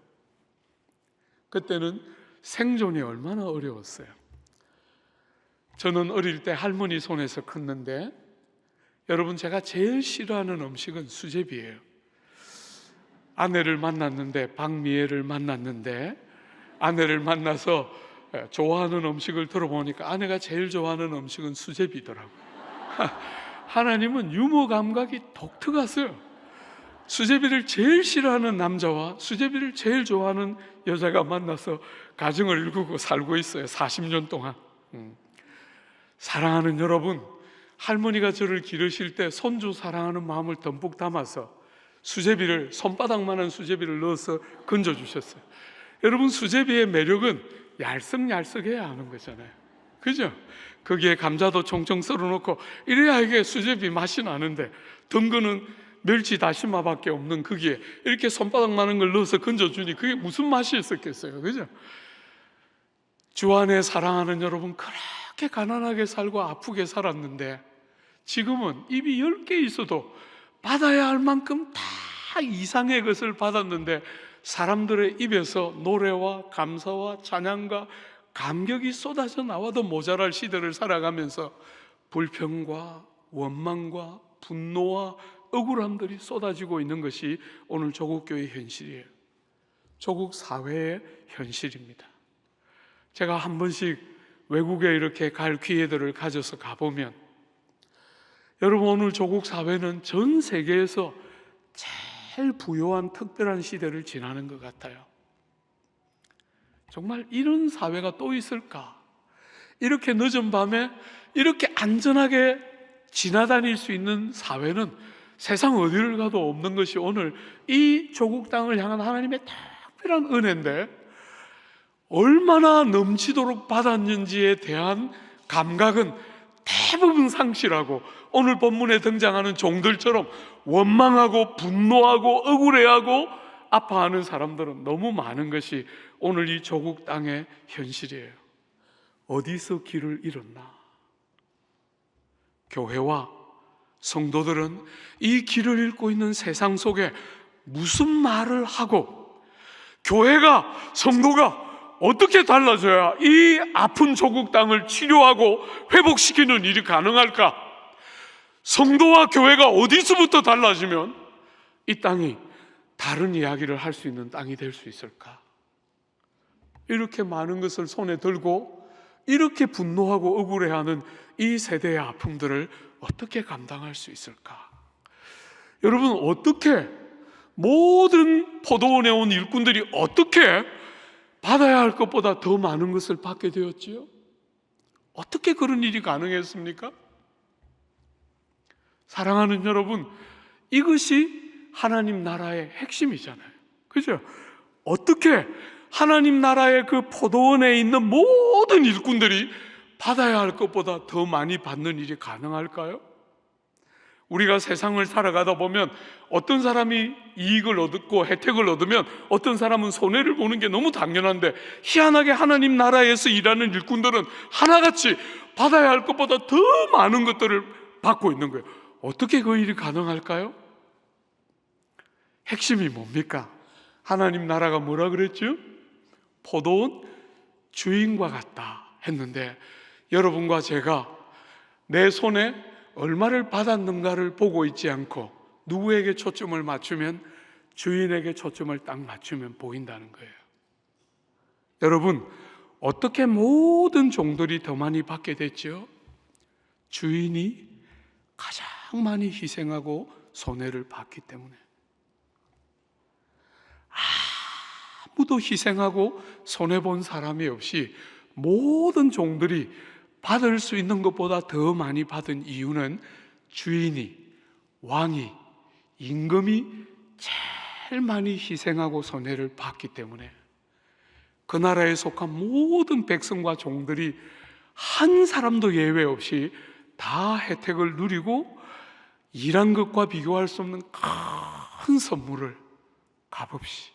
그때는 생존이 얼마나 어려웠어요. 저는 어릴 때 할머니 손에서 컸는데 여러분, 제가 제일 싫어하는 음식은 수제비예요. 아내를 만났는데, 박미애를 만났는데, 아내를 만나서 좋아하는 음식을 들어보니까 아내가 제일 좋아하는 음식은 수제비더라고요. 하나님은 유머 감각이 독특하세요. 수제비를 제일 싫어하는 남자와 수제비를 제일 좋아하는 여자가 만나서 가정을 이루고 살고 있어요. 40년 동안. 사랑하는 여러분, 할머니가 저를 기르실 때 손주 사랑하는 마음을 듬뿍 담아서 수제비를, 손바닥만한 수제비를 넣어서 건져주셨어요. 여러분, 수제비의 매력은 얄썩얄썩해야 하는 거잖아요. 그죠? 거기에 감자도 총총 썰어놓고 이래야 이게 수제비 맛이 나는데, 덩거는 멸치 다시마밖에 없는 거기에 이렇게 손바닥만한 걸 넣어서 건져주니 그게 무슨 맛이 있었겠어요. 그죠? 주 안에 사랑하는 여러분, 그렇게 가난하게 살고 아프게 살았는데 지금은 입이 10개 있어도 받아야 할 만큼 다 이상의 것을 받았는데 사람들의 입에서 노래와 감사와 찬양과 감격이 쏟아져 나와도 모자랄 시대를 살아가면서 불평과 원망과 분노와 억울함들이 쏟아지고 있는 것이 오늘 조국교회의 현실이에요. 조국 사회의 현실입니다. 제가 한 번씩 외국에 이렇게 갈 기회들을 가져서 가보면 여러분, 오늘 조국 사회는 전 세계에서 제일 부유한 특별한 시대를 지나는 것 같아요. 정말 이런 사회가 또 있을까? 이렇게 늦은 밤에 이렇게 안전하게 지나다닐 수 있는 사회는 세상 어디를 가도 없는 것이 오늘 이 조국 땅을 향한 하나님의 특별한 은혜인데, 얼마나 넘치도록 받았는지에 대한 감각은 대부분 상실하고 오늘 본문에 등장하는 종들처럼 원망하고 분노하고 억울해하고 아파하는 사람들은 너무 많은 것이 오늘 이 조국 땅의 현실이에요. 어디서 길을 잃었나? 교회와 성도들은 이 길을 잃고 있는 세상 속에 무슨 말을 하고 교회가, 성도가 어떻게 달라져야 이 아픈 조국 땅을 치료하고 회복시키는 일이 가능할까? 성도와 교회가 어디서부터 달라지면 이 땅이 다른 이야기를 할 수 있는 땅이 될 수 있을까? 이렇게 많은 것을 손에 들고 이렇게 분노하고 억울해하는 이 세대의 아픔들을 어떻게 감당할 수 있을까? 여러분, 어떻게 모든 포도원에 온 일꾼들이 어떻게 받아야 할 것보다 더 많은 것을 받게 되었지요? 어떻게 그런 일이 가능했습니까? 사랑하는 여러분, 이것이 하나님 나라의 핵심이잖아요. 그죠? 어떻게 하나님 나라의 그 포도원에 있는 모든 일꾼들이 받아야 할 것보다 더 많이 받는 일이 가능할까요? 우리가 세상을 살아가다 보면 어떤 사람이 이익을 얻고 혜택을 얻으면 어떤 사람은 손해를 보는 게 너무 당연한데, 희한하게 하나님 나라에서 일하는 일꾼들은 하나같이 받아야 할 것보다 더 많은 것들을 받고 있는 거예요. 어떻게 그 일이 가능할까요? 핵심이 뭡니까? 하나님 나라가 뭐라 그랬죠? 포도원 주인과 같다 했는데, 여러분과 제가 내 손에 얼마를 받았는가를 보고 있지 않고 누구에게 초점을 맞추면, 주인에게 초점을 딱 맞추면 보인다는 거예요. 여러분, 어떻게 모든 종들이 더 많이 받게 됐죠? 주인이 가장 많이 희생하고 손해를 봤기 때문에. 아무도 희생하고 손해본 사람이 없이 모든 종들이 받을 수 있는 것보다 더 많이 받은 이유는 주인이, 왕이, 임금이 제일 많이 희생하고 손해를 봤기 때문에, 그 나라에 속한 모든 백성과 종들이 한 사람도 예외 없이 다 혜택을 누리고 일한 것과 비교할 수 없는 큰 선물을 값없이,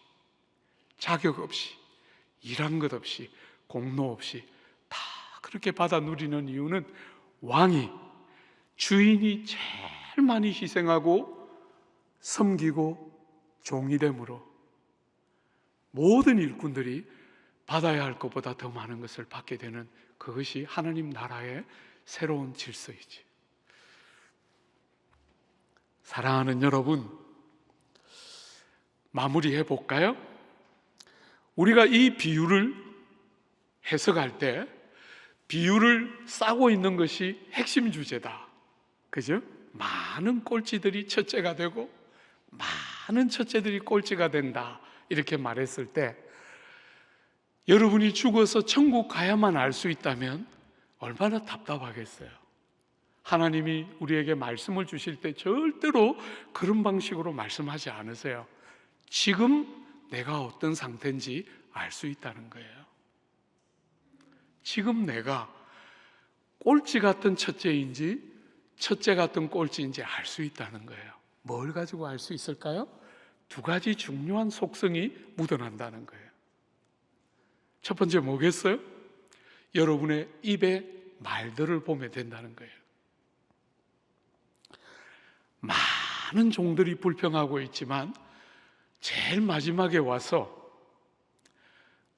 자격 없이, 일한 것 없이, 공로 없이 다 그렇게 받아 누리는 이유는 왕이, 주인이 제일 많이 희생하고 섬기고 종이 되므로 모든 일꾼들이 받아야 할 것보다 더 많은 것을 받게 되는, 그것이 하나님 나라의 새로운 질서이지. 사랑하는 여러분, 마무리해 볼까요? 우리가 이 비유를 해석할 때 비유를 싸고 있는 것이 핵심 주제다. 그죠? 많은 꼴찌들이 첫째가 되고 많은 첫째들이 꼴찌가 된다, 이렇게 말했을 때, 여러분이 죽어서 천국 가야만 알 수 있다면 얼마나 답답하겠어요. 하나님이 우리에게 말씀을 주실 때 절대로 그런 방식으로 말씀하지 않으세요. 지금 내가 어떤 상태인지 알 수 있다는 거예요. 지금 내가 꼴찌 같은 첫째인지 첫째 같은 꼴찌인지 알 수 있다는 거예요. 뭘 가지고 알 수 있을까요? 두 가지 중요한 속성이 묻어난다는 거예요. 첫 번째 뭐겠어요? 여러분의 입의 말들을 보면 된다는 거예요. 많은 종들이 불평하고 있지만 제일 마지막에 와서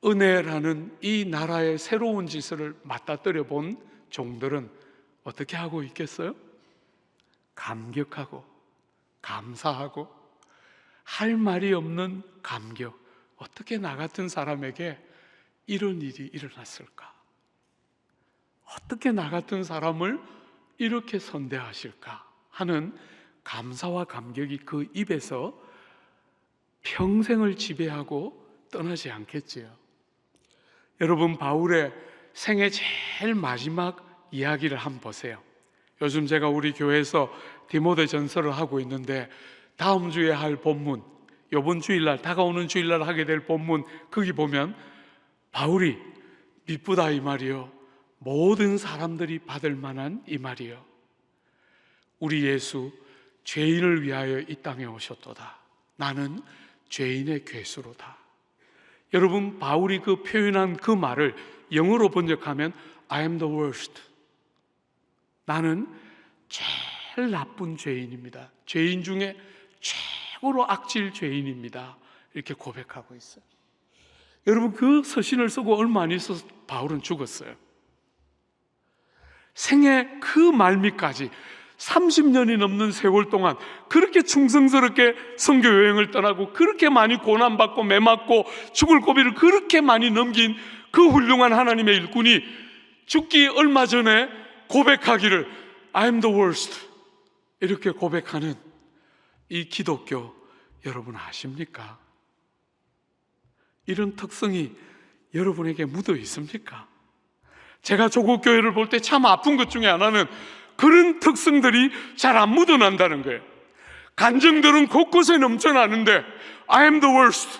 은혜라는 이 나라의 새로운 지서를 맞닥뜨려 본 종들은 어떻게 하고 있겠어요? 감격하고 감사하고 할 말이 없는 감격. 어떻게 나 같은 사람에게 이런 일이 일어났을까? 어떻게 나 같은 사람을 이렇게 선대하실까? 하는 감사와 감격이 그 입에서 평생을 지배하고 떠나지 않겠지요. 여러분, 바울의 생애 제일 마지막 이야기를 한번 보세요. 요즘 제가 우리 교회에서 디모데전서를 하고 있는데, 다음 주에 할 본문, 이번 주일날, 다가오는 주일날 하게 될 본문, 거기 보면 바울이 미쁘다 이 말이요, 모든 사람들이 받을 만한 이 말이요, 우리 예수 죄인을 위하여 이 땅에 오셨도다. 나는 죄인의 괴수로다. 여러분, 바울이 그 표현한 그 말을 영어로 번역하면 I am the worst. 나는 제일 나쁜 죄인입니다. 죄인 중에 최고로 악질 죄인입니다. 이렇게 고백하고 있어요. 여러분, 그 서신을 쓰고 얼마 안 있어서 바울은 죽었어요. 생애 그 말미까지 30년이 넘는 세월 동안 그렇게 충성스럽게 선교 여행을 떠나고 그렇게 많이 고난받고 매맞고 죽을 고비를 그렇게 많이 넘긴 그 훌륭한 하나님의 일꾼이 죽기 얼마 전에 고백하기를 I'm the worst, 이렇게 고백하는 이 기독교, 여러분 아십니까? 이런 특성이 여러분에게 묻어 있습니까? 제가 조국 교회를 볼 때 참 아픈 것 중에 하나는 그런 특성들이 잘 안 묻어난다는 거예요. 간증들은 곳곳에 넘쳐나는데 I am the worst.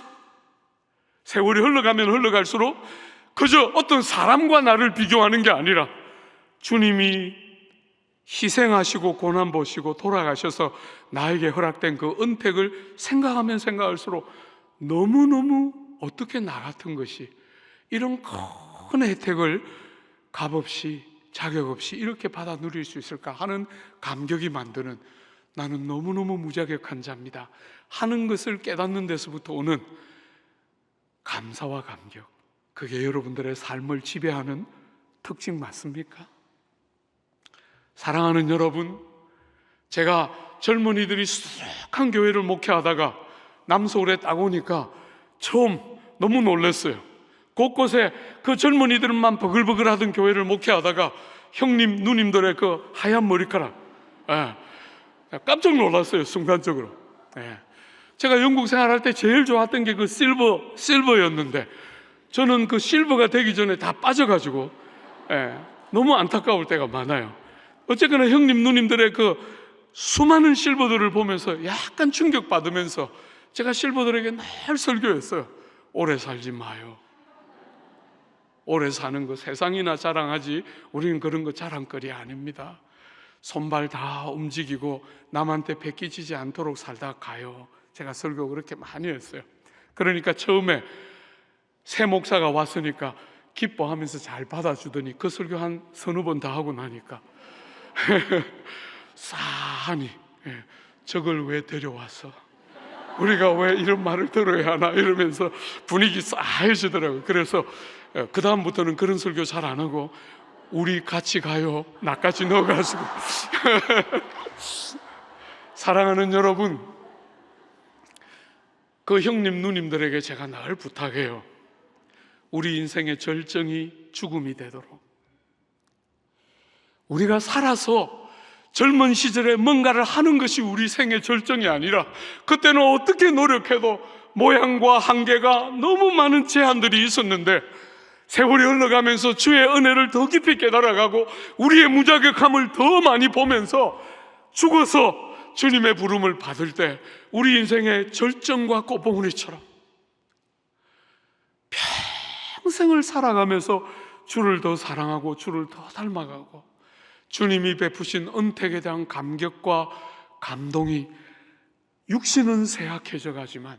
세월이 흘러가면 흘러갈수록 그저 어떤 사람과 나를 비교하는 게 아니라 주님이 희생하시고 고난 보시고 돌아가셔서 나에게 허락된 그 은택을 생각하면 생각할수록 너무너무 어떻게 나 같은 것이 이런 큰 혜택을 값없이 자격 없이 이렇게 받아 누릴 수 있을까 하는 감격이 만드는, 나는 너무너무 무자격한 자입니다 하는 것을 깨닫는 데서부터 오는 감사와 감격, 그게 여러분들의 삶을 지배하는 특징 맞습니까? 사랑하는 여러분, 제가 젊은이들이 수락한 교회를 목회하다가 남서울에 딱 오니까 처음 너무 놀랐어요. 곳곳에 그 젊은이들만 버글버글 하던 교회를 목회하다가 형님, 누님들의 그 하얀 머리카락, 깜짝 놀랐어요, 순간적으로. 제가 영국 생활할 때 제일 좋았던 게 그 실버였는데 저는 그 실버가 되기 전에 다 빠져가지고 너무 안타까울 때가 많아요. 어쨌거나 형님, 누님들의 그 수많은 실버들을 보면서 약간 충격받으면서 제가 실버들에게 늘 설교했어요. 오래 살지 마요. 오래 사는 거 세상이나 자랑하지 우리는 그런 거 자랑거리 아닙니다. 손발 다 움직이고 남한테 베끼지지 않도록 살다 가요. 제가 설교 그렇게 많이 했어요. 그러니까 처음에 새 목사가 왔으니까 기뻐하면서 잘 받아주더니 그 설교 한 서너 번 다 하고 나니까 싸하니 저걸 왜 데려왔어? 우리가 왜 이런 말을 들어야 하나? 이러면서 분위기 싸해지더라고요. 그래서 그 다음부터는 그런 설교 잘 안 하고 우리 같이 가요. 나까지 넣어가지고 사랑하는 여러분, 그 형님 누님들에게 제가 늘 부탁해요. 우리 인생의 절정이 죽음이 되도록, 우리가 살아서 젊은 시절에 뭔가를 하는 것이 우리 생의 절정이 아니라 그때는 어떻게 노력해도 모양과 한계가 너무 많은 제한들이 있었는데 세월이 흘러가면서 주의 은혜를 더 깊이 깨달아가고 우리의 무자격함을 더 많이 보면서 죽어서 주님의 부름을 받을 때 우리 인생의 절정과 꽃봉오리처럼 평생을 살아가면서 주를 더 사랑하고 주를 더 닮아가고 주님이 베푸신 은택에 대한 감격과 감동이, 육신은 쇠약해져 가지만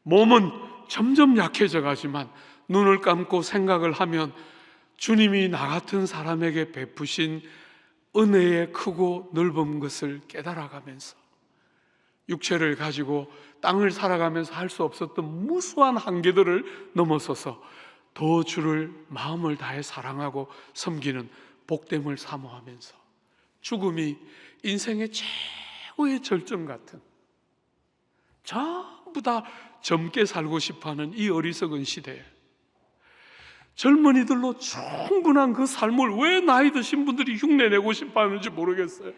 몸은 점점 약해져 가지만 눈을 감고 생각을 하면 주님이 나 같은 사람에게 베푸신 은혜의 크고 넓은 것을 깨달아가면서 육체를 가지고 땅을 살아가면서 할 수 없었던 무수한 한계들을 넘어서서 더 주를 마음을 다해 사랑하고 섬기는 복됨을 사모하면서 죽음이 인생의 최고의 절정 같은, 전부 다 젊게 살고 싶어하는 이 어리석은 시대에 젊은이들로 충분한 그 삶을 왜 나이 드신 분들이 흉내내고 싶어하는지 모르겠어요.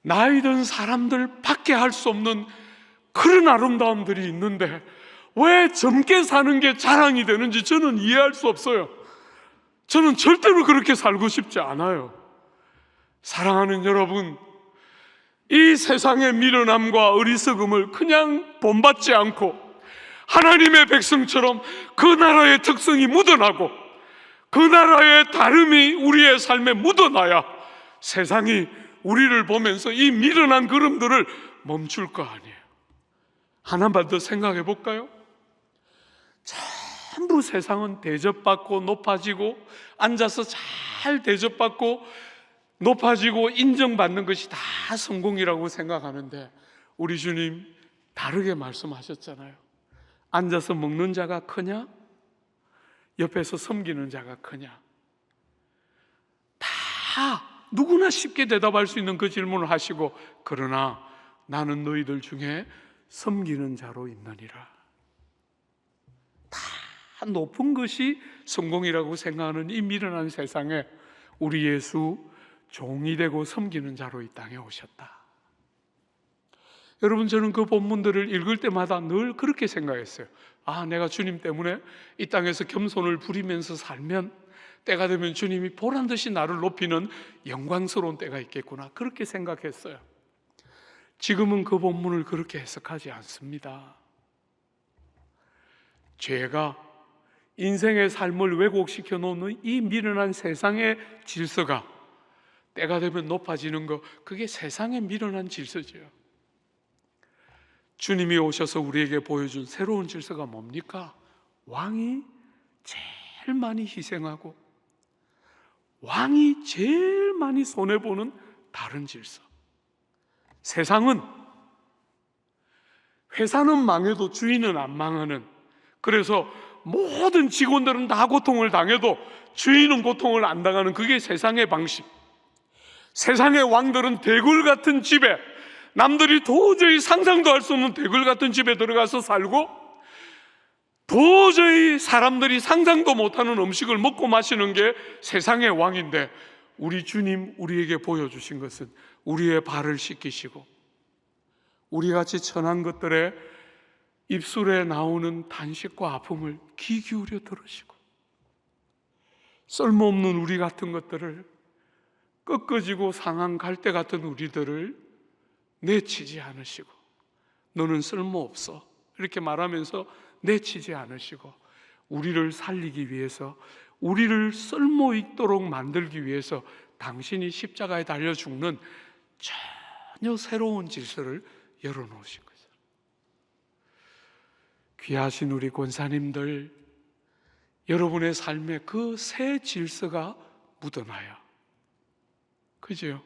나이 든 사람들 밖에 할 수 없는 그런 아름다움들이 있는데 왜 젊게 사는 게 자랑이 되는지 저는 이해할 수 없어요. 저는 절대로 그렇게 살고 싶지 않아요. 사랑하는 여러분, 이 세상의 미련함과 어리석음을 그냥 본받지 않고 하나님의 백성처럼 그 나라의 특성이 묻어나고 그 나라의 다름이 우리의 삶에 묻어나야 세상이 우리를 보면서 이 미련한 걸음들을 멈출 거 아니에요. 하나만 더 생각해 볼까요? 전부 세상은 대접받고 높아지고 앉아서 잘 대접받고 높아지고 인정받는 것이 다 성공이라고 생각하는데 우리 주님 다르게 말씀하셨잖아요. 앉아서 먹는 자가 크냐? 옆에서 섬기는 자가 크냐? 다 누구나 쉽게 대답할 수 있는 그 질문을 하시고, 그러나 나는 너희들 중에 섬기는 자로 있느니라. 다 높은 것이 성공이라고 생각하는 이 미련한 세상에 우리 예수 종이 되고 섬기는 자로 이 땅에 오셨다. 여러분, 저는 그 본문들을 읽을 때마다 늘 그렇게 생각했어요. 내가 주님 때문에 이 땅에서 겸손을 부리면서 살면 때가 되면 주님이 보란듯이 나를 높이는 영광스러운 때가 있겠구나, 그렇게 생각했어요. 지금은 그 본문을 그렇게 해석하지 않습니다. 죄가 인생의 삶을 왜곡시켜 놓는 이 미련한 세상의 질서가 때가 되면 높아지는 것, 그게 세상의 미련한 질서지요. 주님이 오셔서 우리에게 보여준 새로운 질서가 뭡니까? 왕이 제일 많이 희생하고 왕이 제일 많이 손해보는 다른 질서. 세상은 회사는 망해도 주인은 안 망하는, 그래서 모든 직원들은 다 고통을 당해도 주인은 고통을 안 당하는, 그게 세상의 방식. 세상의 왕들은 대굴 같은 집에, 남들이 도저히 상상도 할 수 없는 대굴 같은 집에 들어가서 살고 도저히 사람들이 상상도 못하는 음식을 먹고 마시는 게 세상의 왕인데, 우리 주님 우리에게 보여주신 것은 우리의 발을 씻기시고 우리같이 천한 것들의 입술에 나오는 단식과 아픔을 귀 기울여 들으시고, 쓸모없는 우리 같은 것들을, 꺾어지고 상한 갈대 같은 우리들을 내치지 않으시고, 너는 쓸모없어 이렇게 말하면서 내치지 않으시고, 우리를 살리기 위해서, 우리를 쓸모 있도록 만들기 위해서 당신이 십자가에 달려 죽는 전혀 새로운 질서를 열어놓으신 거죠. 귀하신 우리 권사님들, 여러분의 삶에 그 새 질서가 묻어나야, 그죠?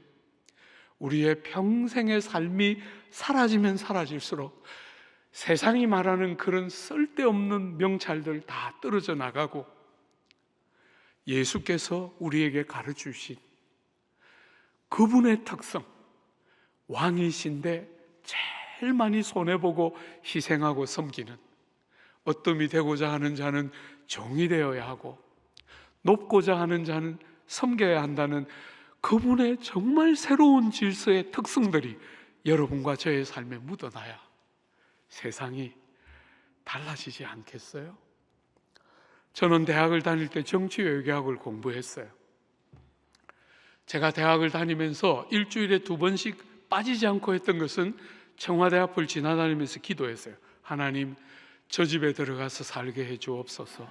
우리의 평생의 삶이 사라지면 사라질수록 세상이 말하는 그런 쓸데없는 명찰들 다 떨어져 나가고, 예수께서 우리에게 가르치신 그분의 특성, 왕이신데 제일 많이 손해보고 희생하고 섬기는, 어뜸이 되고자 하는 자는 종이 되어야 하고 높고자 하는 자는 섬겨야 한다는 그분의 정말 새로운 질서의 특성들이 여러분과 저의 삶에 묻어나야 세상이 달라지지 않겠어요? 저는 대학을 다닐 때 정치외교학을 공부했어요. 제가 대학을 다니면서 일주일에 2번씩 빠지지 않고 했던 것은 청와대 앞을 지나다니면서 기도했어요. 하나님, 저 집에 들어가서 살게 해 주옵소서.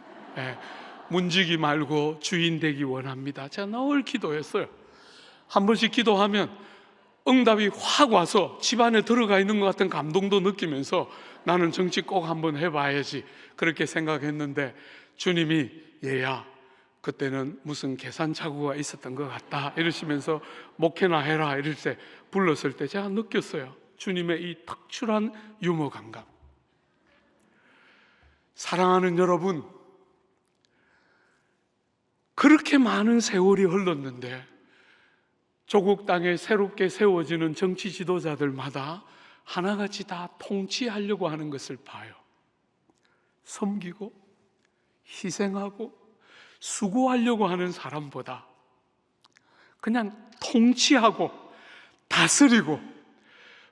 문지기 말고 주인 되기 원합니다. 제가 늘 기도했어요. 한 번씩 기도하면 응답이 확 와서 집 안에 들어가 있는 것 같은 감동도 느끼면서 나는 정치 꼭 한번 해봐야지, 그렇게 생각했는데 주님이 얘야, 그때는 무슨 계산착오가 있었던 것 같다 이러시면서 목회나 해라 이럴 때 불렀을 때 제가 느꼈어요. 주님의 이 특출한 유머 감각. 사랑하는 여러분, 그렇게 많은 세월이 흘렀는데 조국 땅에 새롭게 세워지는 정치 지도자들마다 하나같이 다 통치하려고 하는 것을 봐요. 섬기고 희생하고 수고하려고 하는 사람보다 그냥 통치하고 다스리고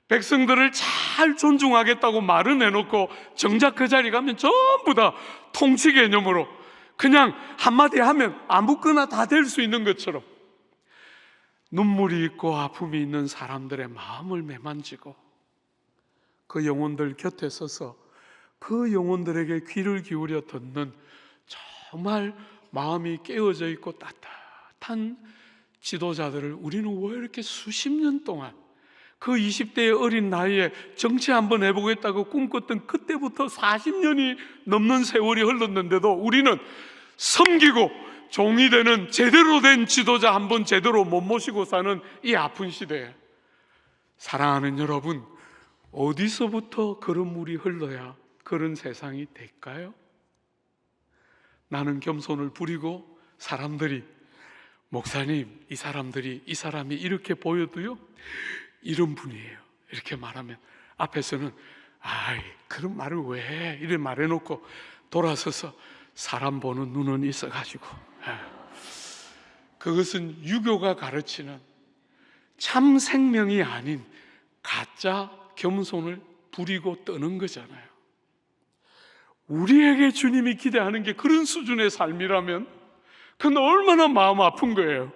백성들을 잘 존중하겠다고 말은 해놓고 정작 그 자리 가면 전부 다 통치 개념으로 그냥 한마디 하면 아무거나 다 될 수 있는 것처럼 눈물이 있고 아픔이 있는 사람들의 마음을 매만지고 그 영혼들 곁에 서서 그 영혼들에게 귀를 기울여 듣는 정말 마음이 깨어져 있고 따뜻한 지도자들을 우리는 왜 이렇게 수십 년 동안 그 20대의 어린 나이에 정치 한번 해보겠다고 꿈꿨던 그때부터 40년이 넘는 세월이 흘렀는데도 우리는 섬기고 종이 되는 제대로 된 지도자 한번 제대로 못 모시고 사는 이 아픈 시대에, 사랑하는 여러분, 어디서부터 그런 물이 흘러야 그런 세상이 될까요? 나는 겸손을 부리고 사람들이 목사님, 이 사람이 이렇게 보여도요 이런 분이에요 이렇게 말하면 앞에서는 아이 그런 말을 왜 해? 이래 말해놓고 돌아서서 사람 보는 눈은 있어가지고 그것은 유교가 가르치는 참 생명이 아닌 가짜 겸손을 부리고 떠는 거잖아요. 우리에게 주님이 기대하는 게 그런 수준의 삶이라면 그건 얼마나 마음 아픈 거예요.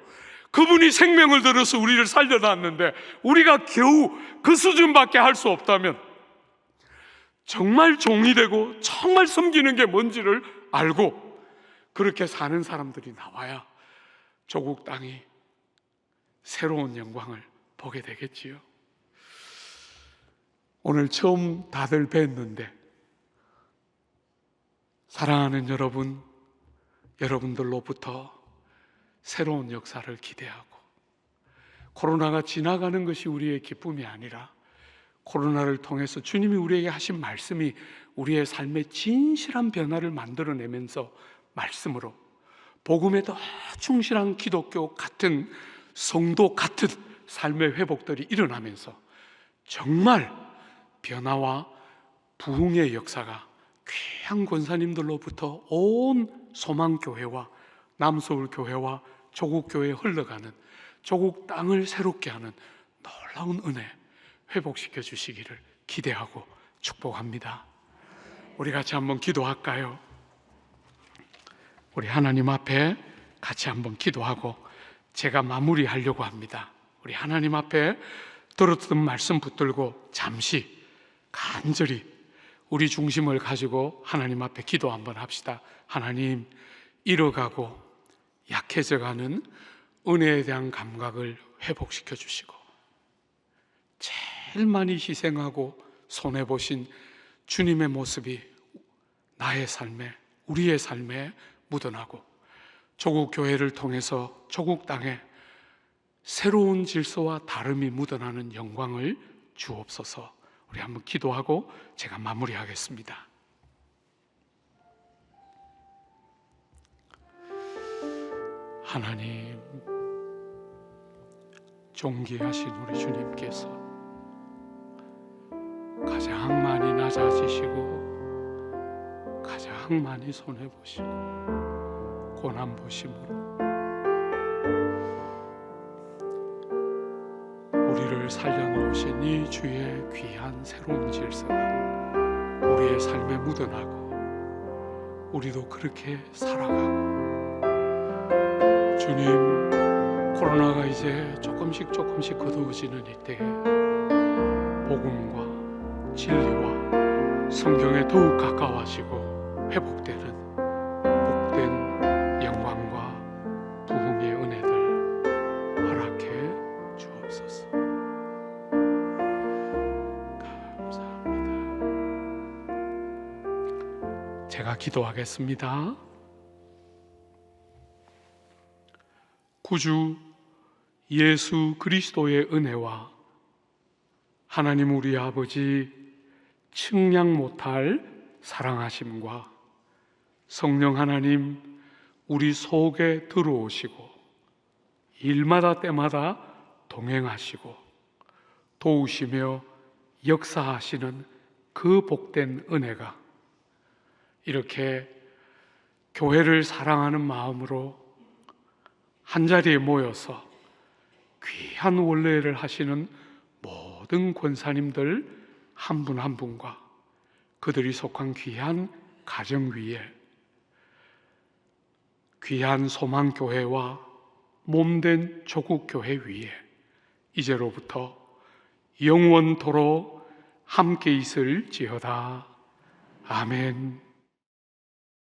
그분이 생명을 들어서 우리를 살려놨는데 우리가 겨우 그 수준밖에 할 수 없다면 정말 종이 되고 정말 섬기는 게 뭔지를 알고 그렇게 사는 사람들이 나와야 조국 땅이 새로운 영광을 보게 되겠지요. 오늘 처음 다들 뵀는데 사랑하는 여러분, 여러분들로부터 새로운 역사를 기대하고 코로나가 지나가는 것이 우리의 기쁨이 아니라 코로나를 통해서 주님이 우리에게 하신 말씀이 우리의 삶의 진실한 변화를 만들어내면서 말씀으로 복음에 더 충실한 기독교 같은 성도 같은 삶의 회복들이 일어나면서 정말 변화와 부흥의 역사가 귀한 권사님들로부터 온 소망교회와 남서울교회와 조국교회에 흘러가는 조국 땅을 새롭게 하는 놀라운 은혜 회복시켜 주시기를 기대하고 축복합니다. 우리 같이 한번 기도할까요? 우리 하나님 앞에 같이 한번 기도하고 제가 마무리하려고 합니다. 우리 하나님 앞에 들었던 말씀 붙들고 잠시 간절히 우리 중심을 가지고 하나님 앞에 기도 한번 합시다. 하나님, 잃어가고 약해져가는 은혜에 대한 감각을 회복시켜 주시고 제일 많이 희생하고 손해보신 주님의 모습이 나의 삶에, 우리의 삶에 묻어나고 조국 교회를 통해서 조국 땅에 새로운 질서와 다름이 묻어나는 영광을 주옵소서. 우리 한번 기도하고 제가 마무리하겠습니다. 하나님, 존귀하신 우리 주님께서 가장 많이 낮아지시고 가장 많이 손해보시고 고난보심으로 우리를 살려놓으신 이 주의 귀한 새로운 질서가 우리의 삶에 묻어나고 우리도 그렇게 살아가고 주님, 코로나가 이제 조금씩 거두어지는 이때에 복음과 진리와 성경에 더욱 가까워지고 회복되는 복된 영광과 부흥의 은혜들 허락해 주옵소서. 감사합니다. 제가 기도하겠습니다. 구주 예수 그리스도의 은혜와 하나님 우리 아버지 측량 못할 사랑하심과 성령 하나님 우리 속에 들어오시고 일마다 때마다 동행하시고 도우시며 역사하시는 그 복된 은혜가 이렇게 교회를 사랑하는 마음으로 한자리에 모여서 귀한 원례를 하시는 모든 권사님들 한 분 한 분과 그들이 속한 귀한 가정 위에 귀한 소망교회와 몸된 조국교회 위에 이제로부터 영원토록 함께 있을지어다. 아멘.